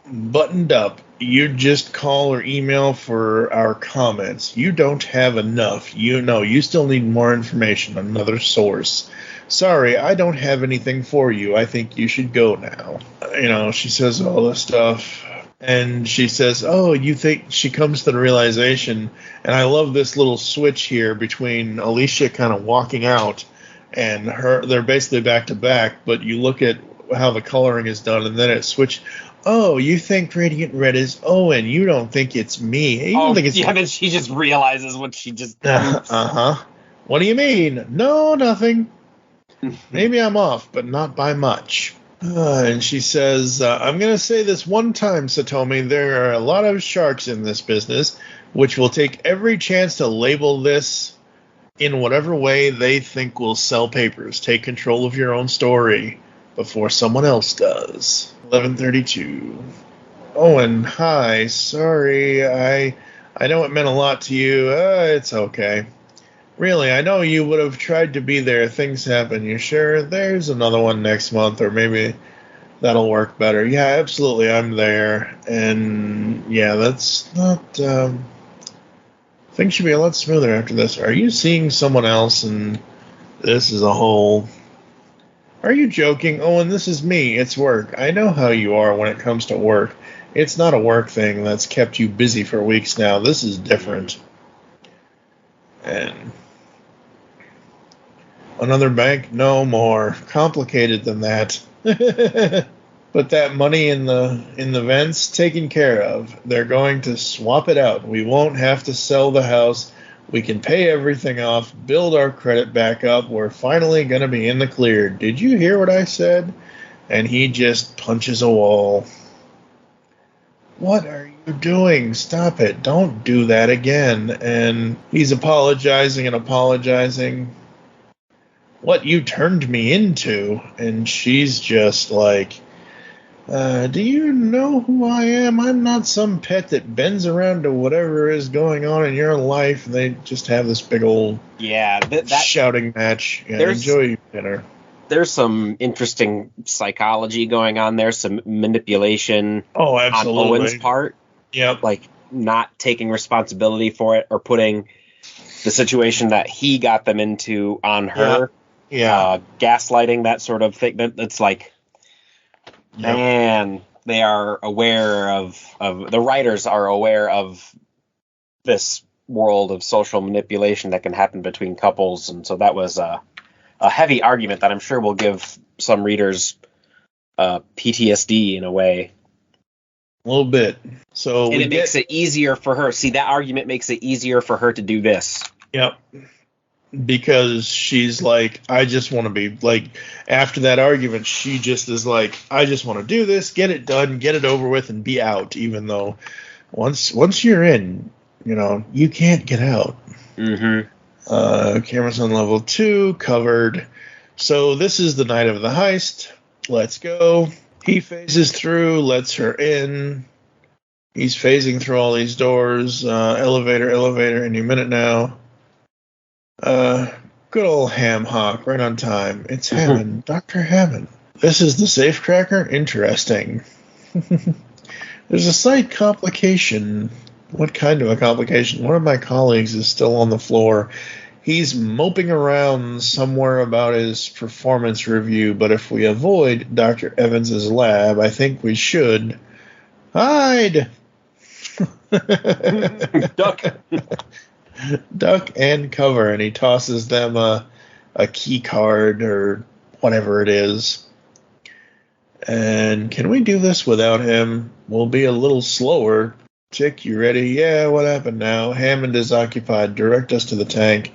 buttoned up, you'd just call or email for our comments. You don't have enough. You still need more information, another source. Sorry, I don't have anything for you. I think you should go now. She says all this stuff. And she says, oh, you think, she comes to the realization, and I love this little switch here between Alicia kind of walking out and her. They're basically back to back, but you look at how the coloring is done, and then it switch. Oh, you think Radiant Red is Owen. You don't think it's me. You don't think it's then she just realizes what she just... What do you mean? No, nothing. Maybe I'm off, but not by much. And she says, I'm going to say this one time, Satomi, there are a lot of sharks in this business, which will take every chance to label this in whatever way they think will sell papers. Take control of your own story before someone else does. 11:32. Owen, hi. Sorry, I know it meant a lot to you. It's okay. Really, I know you would have tried to be there. Things happen. You sure? There's another one next month, or maybe that'll work better. Yeah, absolutely, I'm there. And, yeah, that's not... things should be a lot smoother after this. Are you seeing someone else? And this is a whole... Are you joking? Owen, this is me. It's work. I know how you are when it comes to work. It's not a work thing that's kept you busy for weeks now. This is different. And... Another bank? No more. Complicated than that. But that money in the vents, taken care of. They're going to swap it out. We won't have to sell the house. We can pay everything off, build our credit back up. We're finally going to be in the clear. Did you hear what I said? And he just punches a wall. What are you doing? Stop it. Don't do that again. And he's apologizing and apologizing. What you turned me into? And she's just like, do you know who I am? I'm not some pet that bends around to whatever is going on in your life. They just have this big old shouting match. Yeah, enjoy your dinner. There's some interesting psychology going on there, some manipulation on Owen's part. Yep. Like not taking responsibility for it or putting the situation that he got them into on her. Yeah. Gaslighting, that sort of thing. That's like, man, they are aware of the writers are aware of this world of social manipulation that can happen between couples. And so that was a heavy argument that I'm sure will give some readers PTSD in a way. A little bit. So and it makes it easier for her. See, that argument makes it easier for her to do this. Yep. Because she's like, I just want to be, like, after that argument, she just is like, I just want to do this, get it done, get it over with, and be out, even though once you're in, you can't get out. Mm-hmm. Cameras on level 2, covered. So this is the night of the heist. Let's go. He phases through, lets her in. He's phasing through all these doors. Elevator, any minute now. Good old Ham Hock, right on time. It's Hammond, Dr. Hammond. This is the safe cracker? Interesting. There's a slight complication. What kind of a complication? One of my colleagues is still on the floor. He's moping around somewhere about his performance review, but if we avoid Dr. Evans's lab, I think we should hide. Duck and cover, and he tosses them a key card or whatever it is. And can we do this without him? We'll be a little slower. Tick, you ready? Yeah, what happened now? Hammond is occupied. Direct us to the tank.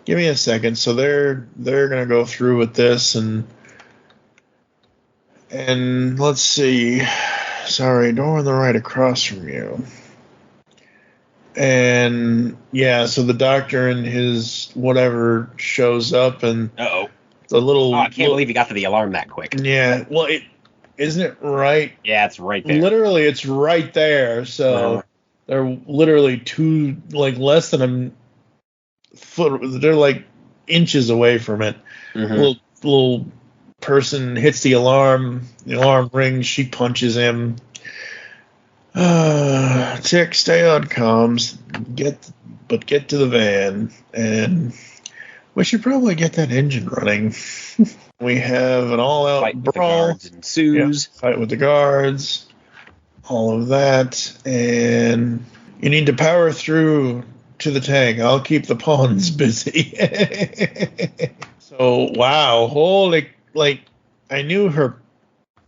Give me a second. So they're gonna go through with this and let's see. Sorry, door on the right across from you. And yeah, so the doctor and his whatever shows up and the little. Oh, I can't believe you got to the alarm that quick. Yeah, well, isn't it right? Yeah, it's right there. Literally, it's right there. So they're literally less than a foot. They're like inches away from it. Mm-hmm. Little person hits the alarm. The alarm rings. She punches him. Tick, stay on comms. Get to the van, and we should probably get that engine running. We have an all-out fight with brawl. The guards ensues. Yeah, fight with the guards. All of that, and you need to power through to the tank. I'll keep the pawns busy. So wow, holy, I knew her,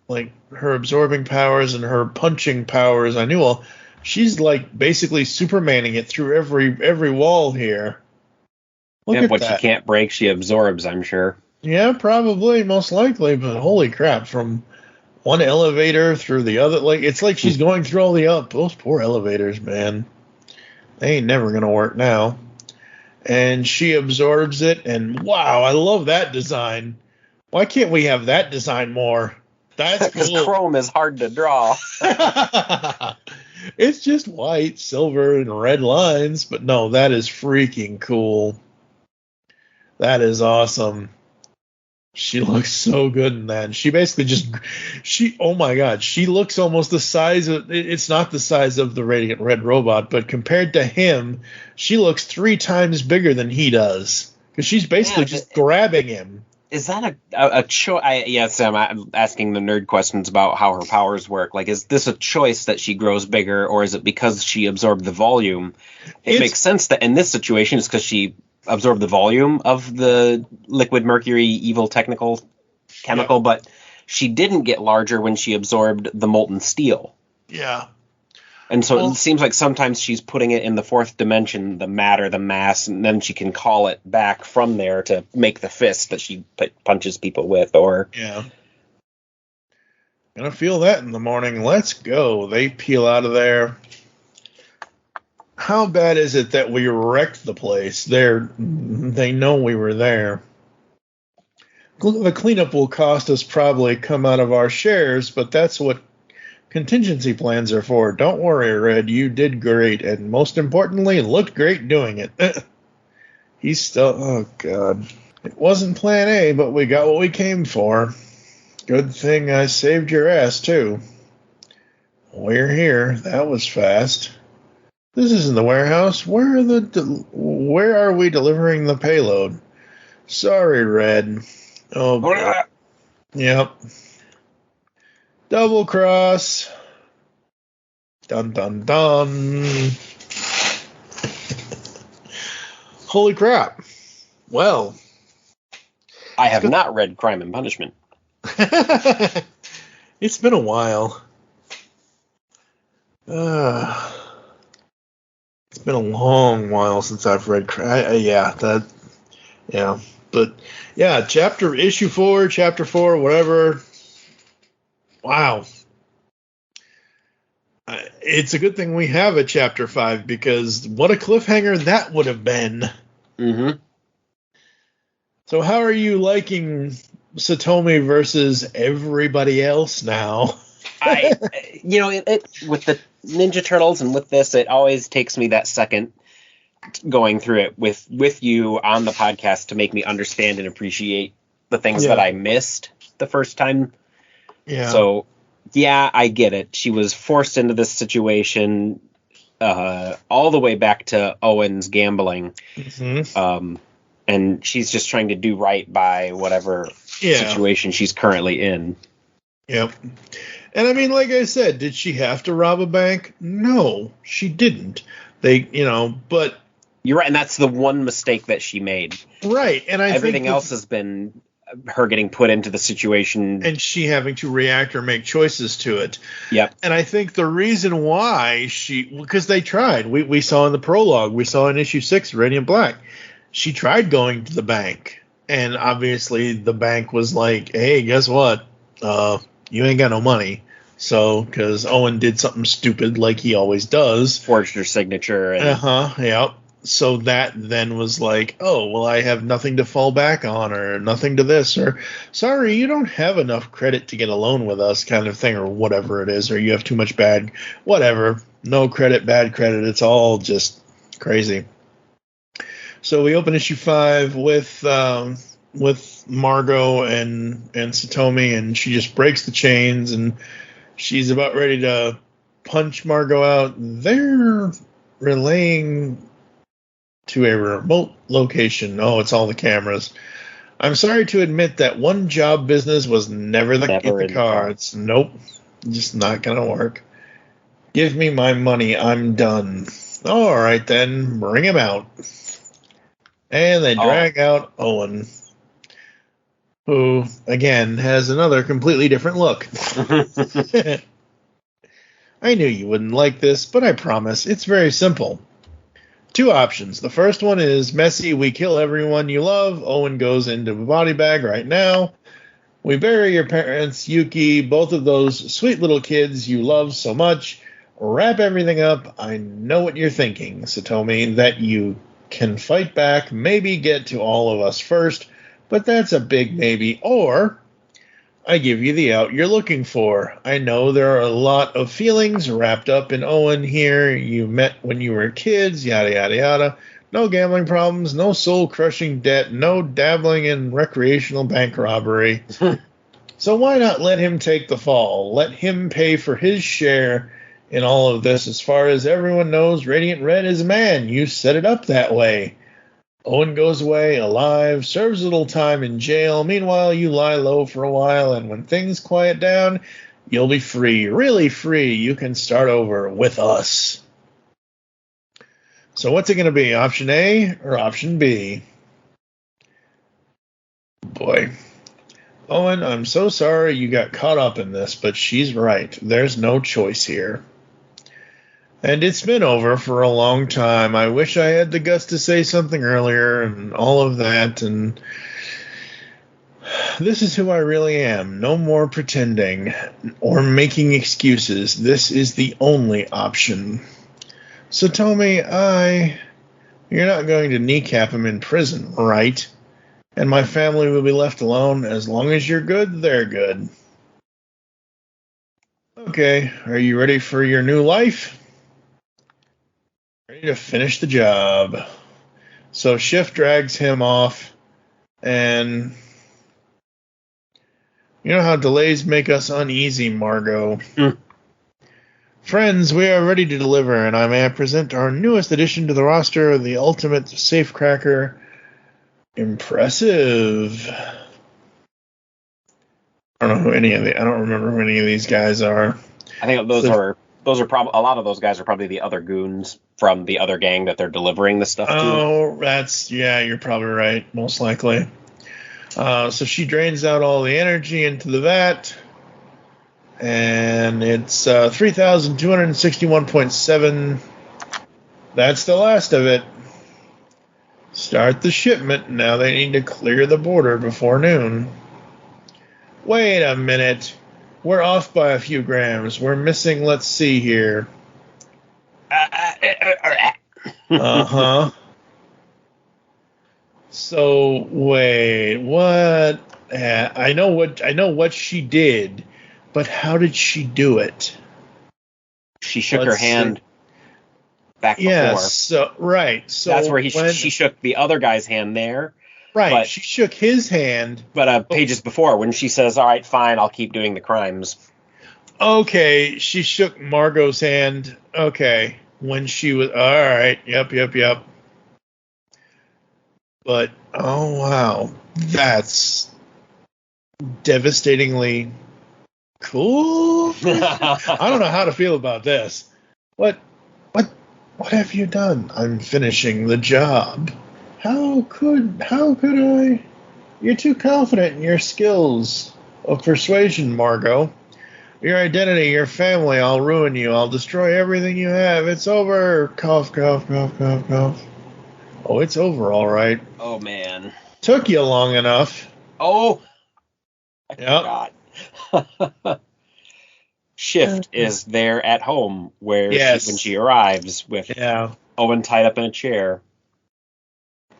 her absorbing powers and her punching powers. I knew all. She's basically Supermaning it through every wall here. Look at what that. she can't break, she absorbs, I'm sure. Yeah, probably, most likely. But holy crap, from one elevator through the other, it's like she's going through all those poor elevators, man. They ain't never gonna work now. And she absorbs it, and wow, I love that design. Why can't we have that design more? That's Because cool. chrome is hard to draw. It's just white, silver, and red lines, but no, that is freaking cool. That is awesome. She looks so good in that. And she basically oh my god, she looks almost the size of, it's not the size of the Radiant Red robot, but compared to him, she looks 3 times bigger than he does. Because she's basically just grabbing him. Is that a choice? Yes, I'm asking the nerd questions about how her powers work. Is this a choice that she grows bigger, or is it because she absorbed the volume? It makes sense that in this situation it's because she absorbed the volume of the liquid mercury evil chemical, but she didn't get larger when she absorbed the molten steel. Yeah. And so it seems like sometimes she's putting it in the 4th dimension, the matter, the mass, and then she can call it back from there to make the fist that she punches people with. Yeah. Gonna feel that in the morning. Let's go. They peel out of there. How bad is it that we wrecked the place? They know we were there. The cleanup will cost us probably come out of our shares, but that's what contingency plans are for. Don't worry, Red. You did great, and most importantly, looked great doing it. He's still... Oh, God. It wasn't plan A, but we got what we came for. Good thing I saved your ass, too. We're here. That was fast. This isn't the warehouse. Where are we delivering the payload? Sorry, Red. Oh, God. Yep. Double cross. Dun, dun, dun. Holy crap. Well. I have not read Crime and Punishment. It's been a while. It's been a long while since I've read But yeah, issue 4, chapter 4, whatever. Wow. It's a good thing we have a chapter 5, because what a cliffhanger that would have been. Mm-hmm. So how are you liking Satomi versus everybody else now? With the Ninja Turtles and with this, it always takes me that second going through it with you on the podcast to make me understand and appreciate the things that I missed the first time. Yeah. So, yeah, I get it. She was forced into this situation all the way back to Owen's gambling. Mm-hmm. And she's just trying to do right by whatever situation she's currently in. Yep. And I mean, like I said, did she have to rob a bank? No, she didn't. But... You're right, and that's the one mistake that she made. Right, and everything else has been her getting put into the situation. And she having to react or make choices to it. Yep. And I think the reason why because they tried. We saw in the prologue, we saw in issue 6, Radiant Black, she tried going to the bank. And obviously the bank was like, hey, guess what? You ain't got no money. So, because Owen did something stupid like he always does. Forged her signature. Yep. So that then was like, oh, well, I have nothing to fall back on, or nothing to this, or sorry, you don't have enough credit to get a loan with us, kind of thing, or whatever it is, or you have too much whatever. No credit, bad credit. It's all just crazy. So we open issue 5 with Margot and Satomi, and she just breaks the chains, and she's about ready to punch Margot out. They're relaying to a remote location. Oh, it's all the cameras. I'm sorry to admit that one job business was never in the cards. Nope. Just not going to work. Give me my money. I'm done. All right, then. Bring him out. And they drag out Owen, who, again, has another completely different look. I knew you wouldn't like this, but I promise it's very simple. 2 options. The first one is messy, we kill everyone you love. Owen goes into a body bag right now. We bury your parents, Yuki, both of those sweet little kids you love so much. Wrap everything up. I know what you're thinking, Satomi, that you can fight back, maybe get to all of us first, but that's a big maybe. Or I give you the out you're looking for. I know there are a lot of feelings wrapped up in Owen here. You met when you were kids, yada, yada, yada. No gambling problems, no soul-crushing debt, no dabbling in recreational bank robbery. So why not let him take the fall? Let him pay for his share in all of this. As far as everyone knows, Radiant Red is a man. You set it up that way. Owen goes away alive, serves a little time in jail. Meanwhile, you lie low for a while, and when things quiet down, you'll be free, really free. You can start over with us. So what's it going to be, option A or option B? Boy. Owen, I'm so sorry you got caught up in this, but she's right. There's no choice here. And it's been over for a long time. I wish I had the guts to say something earlier and all of that. And this is who I really am. No more pretending or making excuses. This is the only option. Satomi, you're not going to kneecap him in prison, right? And my family will be left alone. As long as you're good, they're good. Okay, are you ready for your new life? Ready to finish the job. So Schiff drags him off, and you know how delays make us uneasy, Margot. Friends, we are ready to deliver, and I may present our newest addition to the roster, the Ultimate Safecracker. Impressive. I don't remember who any of these guys are. I think those are probably a lot of those guys are probably the other goons from the other gang that they're delivering the stuff to. Oh, you're probably right, most likely. So she drains out all the energy into the vat, and it's 3,261.7. That's the last of it. Start the shipment. Now they need to clear the border before noon. Wait a minute. We're off by a few grams. We're missing, let's see here. Uh-huh. So, wait, what? I know what she did, but how did she do it? She shook her hand back before. Yes, so that's where she shook the other guy's hand there. Right, but she shook his hand. But pages before, when she says, all right, fine, I'll keep doing the crimes. Okay, she shook Margot's hand. Okay, when she was... All right, yep. But, oh, wow. That's devastatingly cool. I don't know how to feel about this. What have you done? I'm finishing the job. How could I? You're too confident in your skills of persuasion, Margot. Your identity, your family, I'll ruin you. I'll destroy everything you have. It's over. Cough, cough, cough, cough, cough. Oh, it's over, all right. Oh, man. Took you long enough. Oh! Yep. God. Shift is there at home where Yes. when she arrives with Owen tied up in a chair.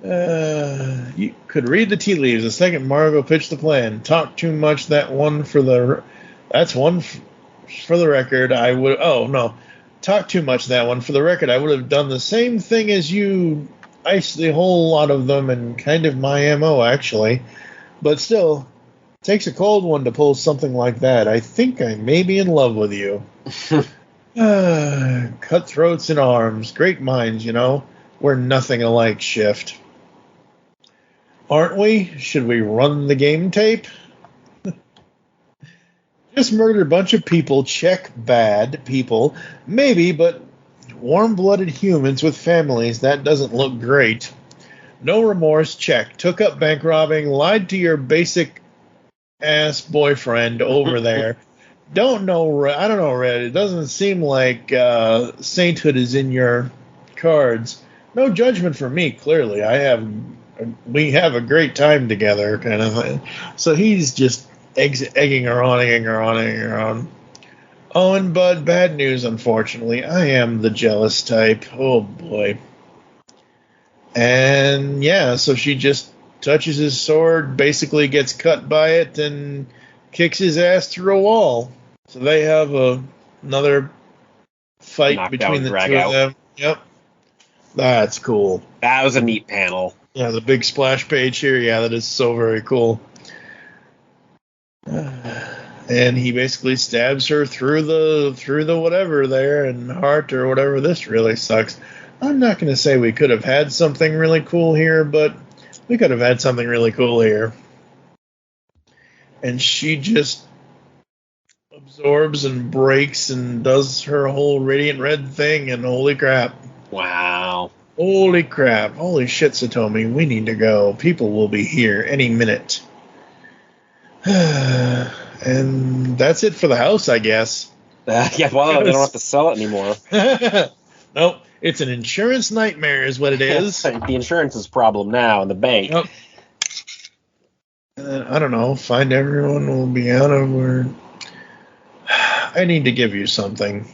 You could read the tea leaves. The second Margot pitched the plan. Talk too much. That's one for the record. I would. Oh no, talk too much. That one for the record. I would have done the same thing as you. Ice the whole lot of them, and kind of my MO actually. But still, takes a cold one to pull something like that. I think I may be in love with you. Cutthroats in arms. Great minds, you know. We're nothing alike, Shift. Aren't we? Should we run the game tape? Just murdered a bunch of people. Check. Bad people. Maybe, but warm-blooded humans with families, that doesn't look great. No remorse. Check. Took up bank robbing. Lied to your basic ass boyfriend over there. I don't know, Red. It doesn't seem like sainthood is in your cards. No judgment for me, clearly. We have a great time together, kind of thing. So he's just egging her on. Oh, and Bud, bad news, unfortunately. I am the jealous type. Oh, boy. And, yeah, so she just touches his sword, basically gets cut by it, and kicks his ass through a wall. So they have another fight between the two of them. Yep. That's cool. That was a neat panel. Yeah, the big splash page here. Yeah, that is so very cool. And he basically stabs her through the whatever there and heart or whatever. This really sucks. I'm not going to say we could have had something really cool here, but we could have had something really cool here. And she just absorbs and breaks and does her whole Radiant Red thing, and holy crap. Wow. Holy crap. Holy shit, Satomi. We need to go. People will be here any minute. And that's it for the house, I guess. They don't have to sell it anymore. Nope. It's an insurance nightmare is what it is. The insurance is a problem now in the bank. Yep. I don't know. Find everyone will be out of where... I need to give you something.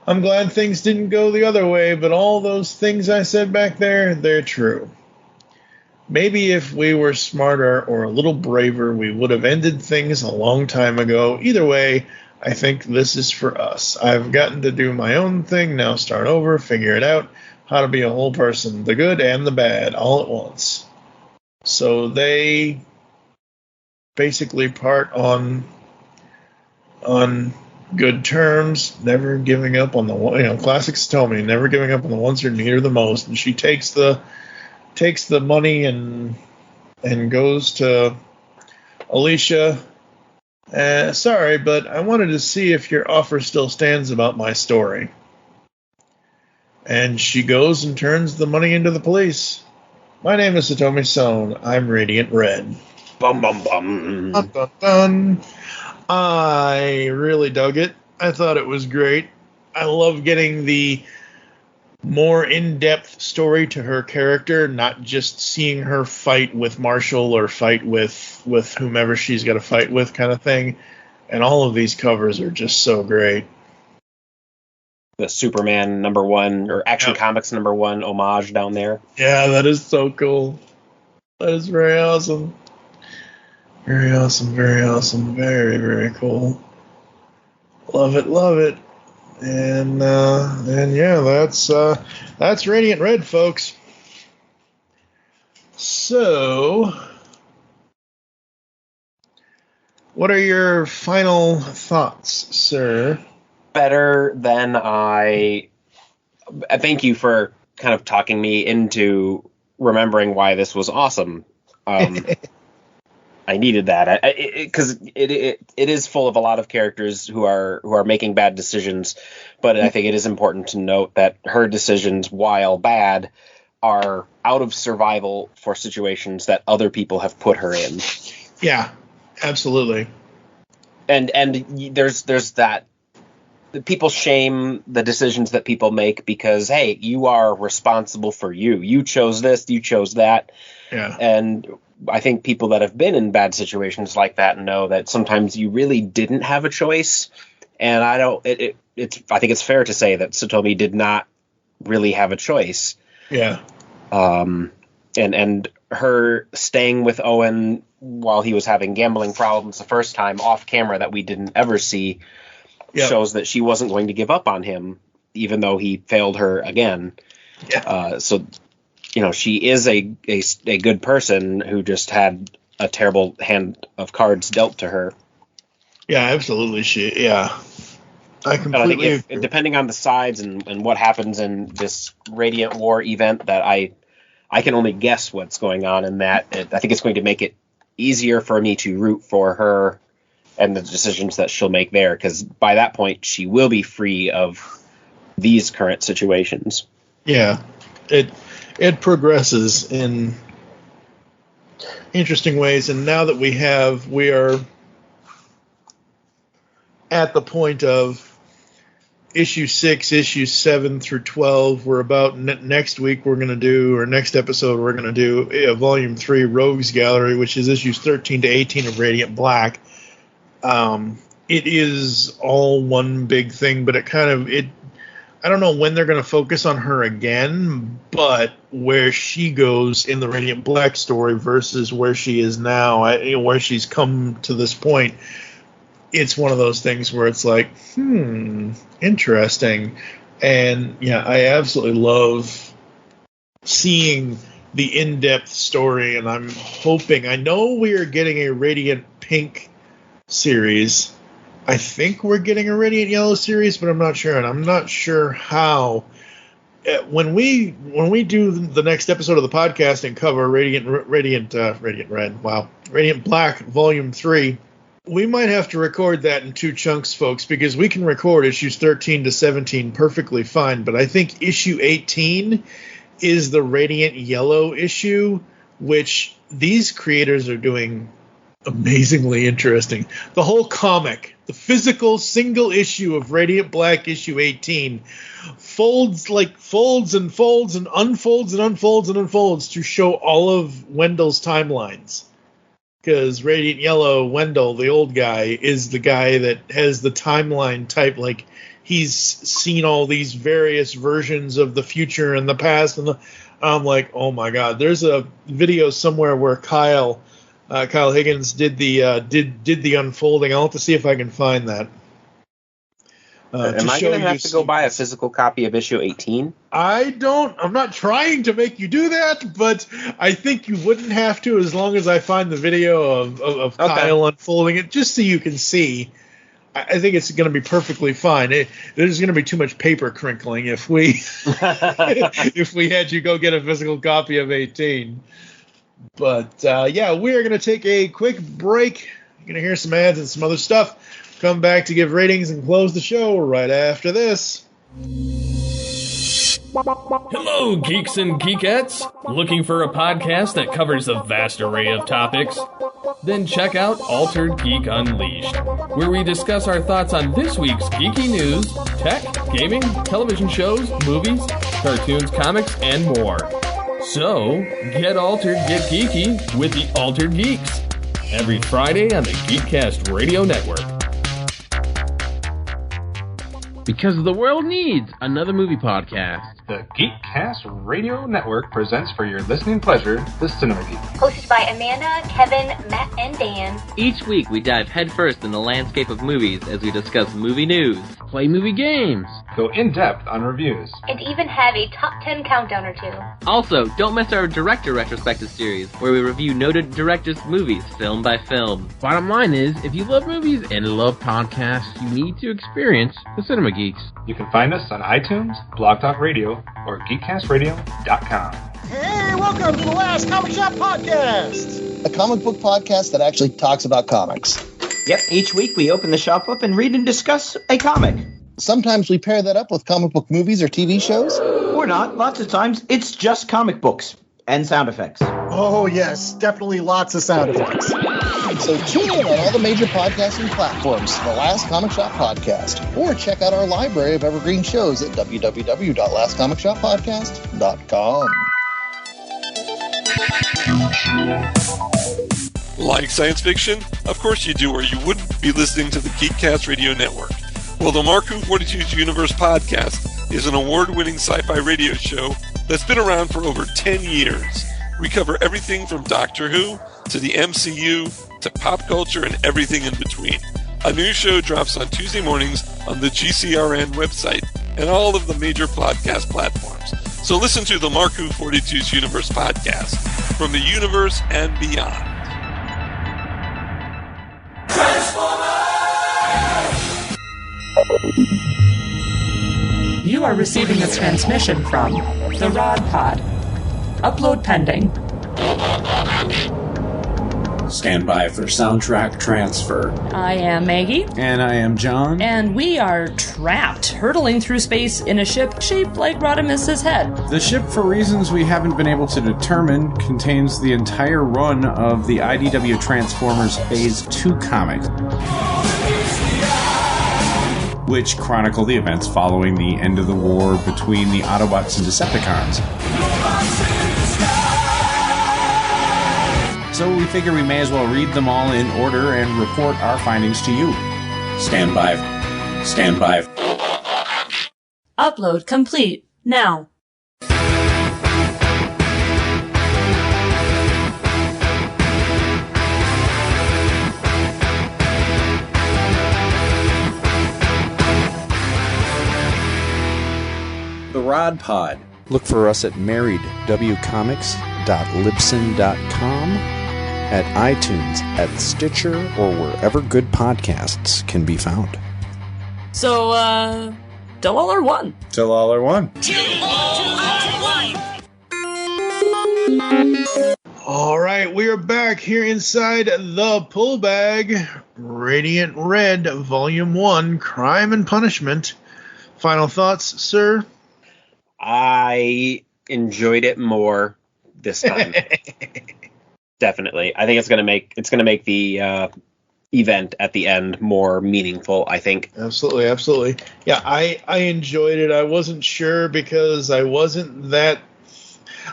I'm glad things didn't go the other way, but all those things I said back there, they're true. Maybe if we were smarter or a little braver, we would have ended things a long time ago. Either way, I think this is for us. I've gotten to do my own thing, now start over, figure it out, how to be a whole person, the good and the bad, all at once. So they basically part on good terms, never giving up on the one, classic Satomi, never giving up on the ones who need her the most. And she takes the money and goes to Alicia. Sorry, but I wanted to see if your offer still stands about my story. And she goes and turns the money into the police. My name is Satomi Sohn. I'm Radiant Red. Bum, bum, bum. Dun, dun, dun. I really dug it. I thought it was great. I love getting the more in-depth story to her character, not just seeing her fight with Marshall or fight with whomever she's got to fight with kind of thing. And all of these covers are just so great. The Superman #1 or Action Comics #1 homage down there. Yeah, that is so cool. That is very awesome. Very awesome, very awesome, very, very cool. Love it. And yeah, that's Radiant Red, folks. So, what are your final thoughts, sir? Better than I thank you for kind of talking me into remembering why this was awesome. I needed that because it is full of a lot of characters who are making bad decisions, but I think it is important to note that her decisions, while bad, are out of survival for situations that other people have put her in. Yeah, absolutely. And there's that. People shame the decisions that people make because, hey, you are responsible for you. You chose this, you chose that. Yeah. And I think people that have been in bad situations like that know that sometimes you really didn't have a choice. And I think it's fair to say that Satomi did not really have a choice. Yeah. And her staying with Owen while he was having gambling problems the first time off camera that we didn't ever see shows that she wasn't going to give up on him, even though he failed her again. Yeah. So, she is a good person who just had a terrible hand of cards dealt to her. Yeah, absolutely. I completely agree. Depending on the sides and what happens in this Radiant War event, that I can only guess what's going on in that. I think it's going to make it easier for me to root for her and the decisions that she'll make there, because by that point she will be free of these current situations. Yeah, it progresses in interesting ways, and now that we are at the point of issue 6, issues 7 through 12. We're about next week we're going to do, or next episode we're going to do volume 3 Rogues Gallery, which is issues 13 to 18 of Radiant Black. It is all one big thing, but I don't know when they're going to focus on her again, but where she goes in the Radiant Black story versus where she is now, where she's come to this point, it's one of those things where it's like, interesting. And yeah, I absolutely love seeing the in-depth story, and I'm hoping, I know we are getting a Radiant Pink series. I think we're getting a Radiant Yellow series, but I'm not sure, and I'm not sure how. When we do the next episode of the podcast and cover Radiant Black Volume 3, we might have to record that in 2 chunks, folks, because we can record issues 13 to 17 perfectly fine, but I think issue 18 is the Radiant Yellow issue, which these creators are doing amazingly interesting. The whole comic, the physical single issue of Radiant Black issue 18, folds and folds and unfolds and unfolds and unfolds to show all of Wendell's timelines. Because Radiant Yellow, Wendell, the old guy, is the guy that has the timeline type. Like, he's seen all these various versions of the future and the past. And I'm like, oh my God. There's a video somewhere where Kyle Higgins did the unfolding. I'll have to see if I can find that. Am I going to have to go buy a physical copy of issue 18? I'm not trying to make you do that, but I think you wouldn't have to, as long as I find the video of Kyle unfolding it, just so you can see. I think it's going to be perfectly fine. There's going to be too much paper crinkling if we if we had you go get a physical copy of 18. But yeah, we are going to take a quick break. You're going to hear some ads and some other stuff. Come back to give ratings and close the show right after this. Hello, geeks and geekettes! Looking for a podcast that covers a vast array of topics? Then check out Altered Geek Unleashed, where we discuss our thoughts on this week's geeky news, tech, gaming, television shows, movies, cartoons, comics, and more. So, get altered, get geeky with the Altered Geeks, every Friday on the Geekcast Radio Network. Because the world needs another movie podcast. The Geekcast Radio Network presents for your listening pleasure the Cinema Geek. Hosted by Amanda, Kevin, Matt, and Dan. Each week we dive headfirst in the landscape of movies as we discuss movie news, play movie games, go in-depth on reviews, and even have a top 10 countdown or 2. Also, don't miss our Director Retrospective series, where we review noted directors' movies film by film. Bottom line is, if you love movies and love podcasts, you need to experience the Cinema Geeks. You can find us on iTunes, Blog Talk Radio, or GeekCastRadio.com. Hey, welcome to the Last Comic Shop Podcast! A comic book podcast that actually talks about comics. Yep, each week we open the shop up and read and discuss a comic. Sometimes we pair that up with comic book movies or TV shows. Or or not, lots of times it's just comic books and sound effects. Oh, yes, definitely lots of sound effects. So tune in on all the major podcasting platforms for the Last Comic Shop Podcast, or check out our library of evergreen shows at www.lastcomicshoppodcast.com. Like science fiction? Of course you do, or you wouldn't be listening to the Geekcast Radio Network. Well, the Marku 42's Universe Podcast is an award-winning sci-fi radio show that's been around for over 10 years. We cover everything from Doctor Who to the MCU to pop culture and everything in between. A new show drops on Tuesday mornings on the GCRN website and all of the major podcast platforms. So listen to the Marku 42's Universe Podcast from the universe and beyond. You are receiving a transmission from the Rod Pod. Upload pending. Stand by for soundtrack transfer. I am Maggie. And I am John. And we are trapped, hurtling through space in a ship shaped like Rodimus's head. The ship, for reasons we haven't been able to determine, contains the entire run of the IDW Transformers Phase 2 comic, which chronicle the events following the end of the war between the Autobots and Decepticons. So we figure we may as well read them all in order and report our findings to you. Stand by. Stand by. Upload complete. Now. The Rod Pod. Look for us at marriedwcomics.libsyn.com, at iTunes, at Stitcher, or wherever good podcasts can be found. So, till all are one. Till all are one. All right, we are back here inside the pull bag. Radiant Red, Volume 1, Crime and Punishment. Final thoughts, sir? I enjoyed it more this time. Definitely. I think it's gonna make the event at the end more meaningful, I think. Absolutely. Yeah, I enjoyed it. I wasn't sure because I wasn't that...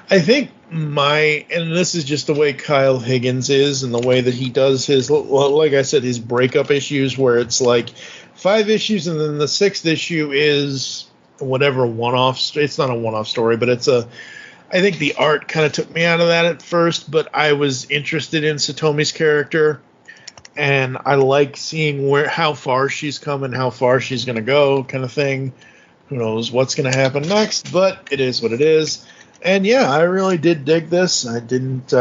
I think and this is just the way Kyle Higgins is and the way that he does his, like I said, his breakup issues where it's like 5 issues and then the 6th issue is whatever one-off. It's not a one-off story, but it's a... I think the art kind of took me out of that at first, but I was interested in Satomi's character, and I like seeing how far she's come and how far she's going to go, kind of thing. Who knows what's going to happen next, but it is what it is. And yeah, I really did dig this. I didn't.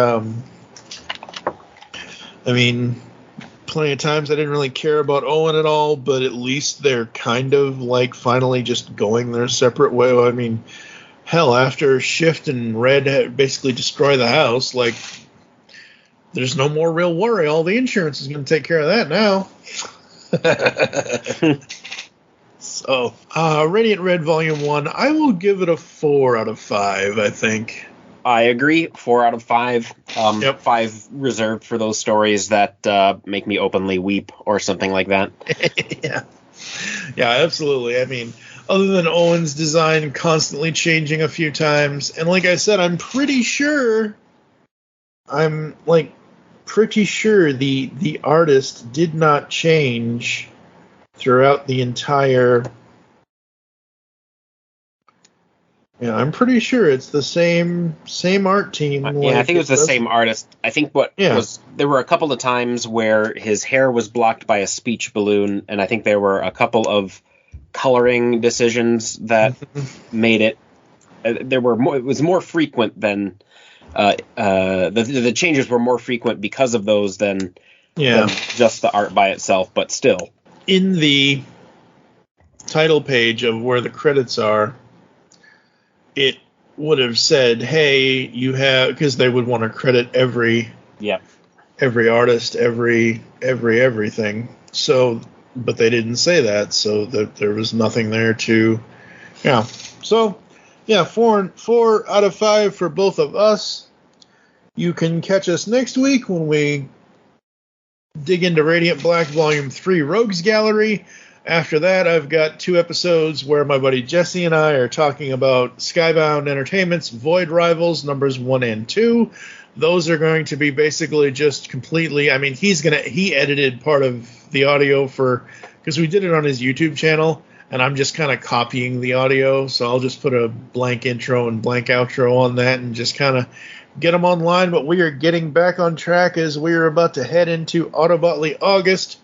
Plenty of times I didn't really care about Owen at all, but at least they're kind of like finally just going their separate way. I mean, hell, after Shift and Red basically destroy the house, like, there's no more real worry. All the insurance is going to take care of that now. So, Radiant Red Volume 1, I will give it a 4 out of 5, I think. I agree. 4 out of 5. Yep. 5 reserved for those stories that make me openly weep or something like that. Yeah, absolutely. I mean, other than Owen's design constantly changing a few times, and like I said, I'm pretty sure the artist did not change throughout the entire... Yeah, I'm pretty sure it's the same art team. Yeah, I think it was the same artist. I think there were a couple of times where his hair was blocked by a speech balloon, and I think there were a couple of coloring decisions that made it. It was more frequent than the changes were more frequent because of those than just the art by itself. But still, in the title page of where the credits are, it would have said, "Hey, you have," because they would want to credit every artist, everything. So, but they didn't say that, so that there was nothing there to, So, Yeah, 4 out of 5 for both of us. You can catch us next week when we dig into Radiant Black Volume 3 Rogues Gallery. After that, I've got 2 episodes where my buddy Jesse and I are talking about Skybound Entertainment's Void Rivals numbers 1 and 2. Those are going to be basically just completely, I mean, he edited part of the audio because we did it on his YouTube channel, and I'm just kind of copying the audio, so I'll just put a blank intro and blank outro on that and just kind of get them online. But we are getting back on track as we are about to head into Autobotly August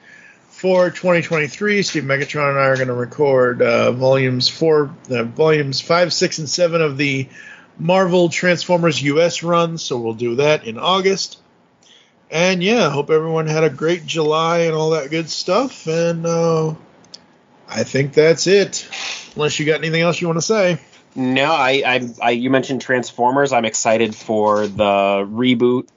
for 2023. Steve Megatron and I are going to record volumes 5, 6, and 7 of the Marvel Transformers US run, so we'll do that in August. And yeah, hope everyone had a great July and all that good stuff. And I think that's it. Unless you got anything else you want to say. No, I you mentioned Transformers. I'm excited for the reboot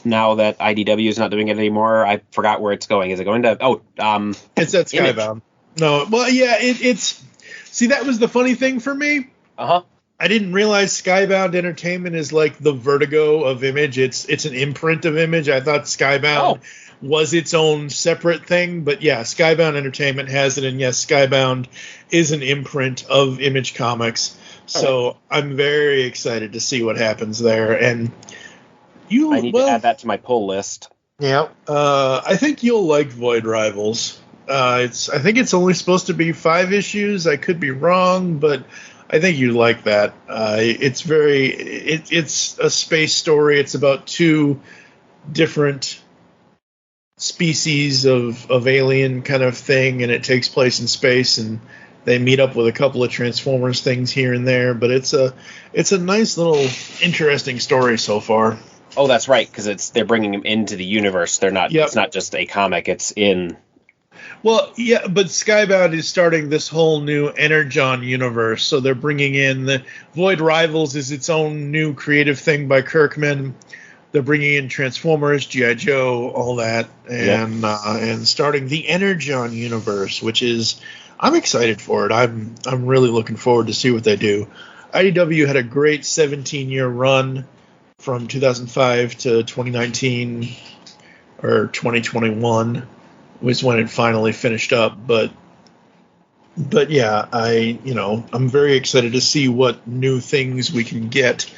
now that IDW is not doing it anymore. I forgot where it's going. Is it going to? It's at Skybound. No, well, yeah, it's. See, that was the funny thing for me. I didn't realize Skybound Entertainment is like the Vertigo of Image. It's an imprint of Image. I thought Skybound was its own separate thing, but yeah, Skybound Entertainment has it, and yes, Skybound is an imprint of Image Comics. So I'm very excited to see what happens there. And I need to add that to my pull list. Yeah, I think you'll like Void Rivals. I think it's only supposed to be 5 issues. I could be wrong, but I think you like that. It's a space story. It's about 2 different species of alien kind of thing, and it takes place in space, and they meet up with a couple of Transformers things here and there. But it's a nice little interesting story so far. Oh, that's right, because they're bringing them into the universe. They're not. Yep. It's not just a comic. It's in. Well, yeah, but Skybound is starting this whole new Energon universe, so they're bringing in the Void Rivals is its own new creative thing by Kirkman. They're bringing in Transformers, G.I. Joe, all that, and starting the Energon universe, which is I'm excited for it. I'm really looking forward to see what they do. IDW had a great 17-year run from 2005 to 2019 or 2021. Was when it finally finished up, but yeah, I'm very excited to see what new things we can get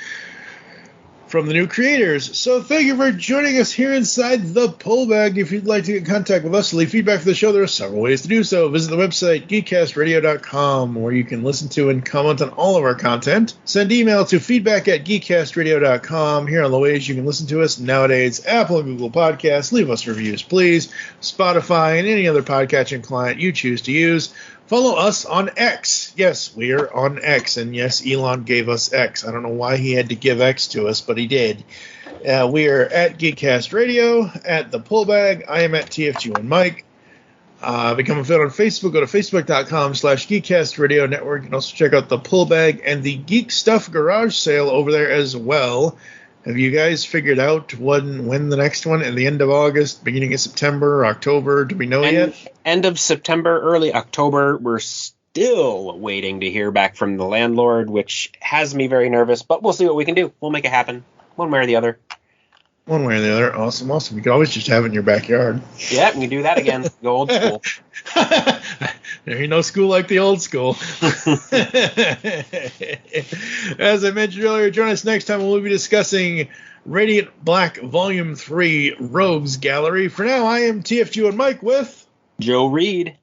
from the new creators. So thank you for joining us here inside the Pullbag. If you'd like to get in contact with us, leave feedback for the show, there are several ways to do so. Visit the website, geekcastradio.com, where you can listen to and comment on all of our content. Send email to feedback@geekcastradio.com. Here are the ways you can listen to us nowadays: Apple and Google Podcasts. Leave us reviews, please. Spotify and any other podcatching client you choose to use. Follow us on X. Yes, we are on X. And yes, Elon gave us X. I don't know why he had to give X to us, but he did. We are at Geekcast Radio, at The Pullbag. I am at TFG1Mike. Become a fan on Facebook. Go to facebook.com/Geekcast Radio Network. You can also check out The Pullbag and the Geek Stuff Garage Sale over there as well. Have you guys figured out when the next one? At the end of August, beginning of September, October? Do we know yet? End of September, early October. We're still waiting to hear back from the landlord, which has me very nervous, but we'll see what we can do. We'll make it happen, one way or the other. One way or the other. Awesome. You can always just have it in your backyard. Yeah, we can do that again. Go old school. There ain't no school like the old school. As I mentioned earlier, join us next time when we'll be discussing Radiant Black Volume 3 Rogues Gallery. For now, I am TFG1Mike with Joe Reed.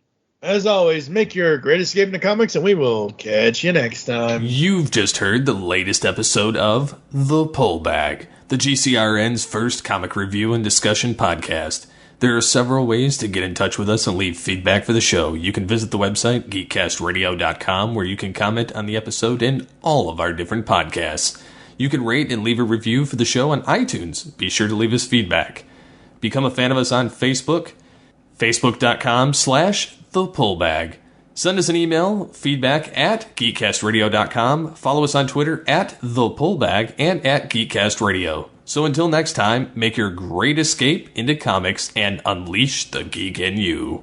As always, make your great escape into comics, and we will catch you next time. You've just heard the latest episode of The Pullbag, the GCRN's first comic review and discussion podcast. There are several ways to get in touch with us and leave feedback for the show. You can visit the website, geekcastradio.com, where you can comment on the episode and all of our different podcasts. You can rate and leave a review for the show on iTunes. Be sure to leave us feedback. Become a fan of us on Facebook, facebook.com/thepullbag. Send us an email, feedback@geekcastradio.com. Follow us on Twitter @thepullbag and @geekcastradio. So until next time, make your great escape into comics and unleash the geek in you.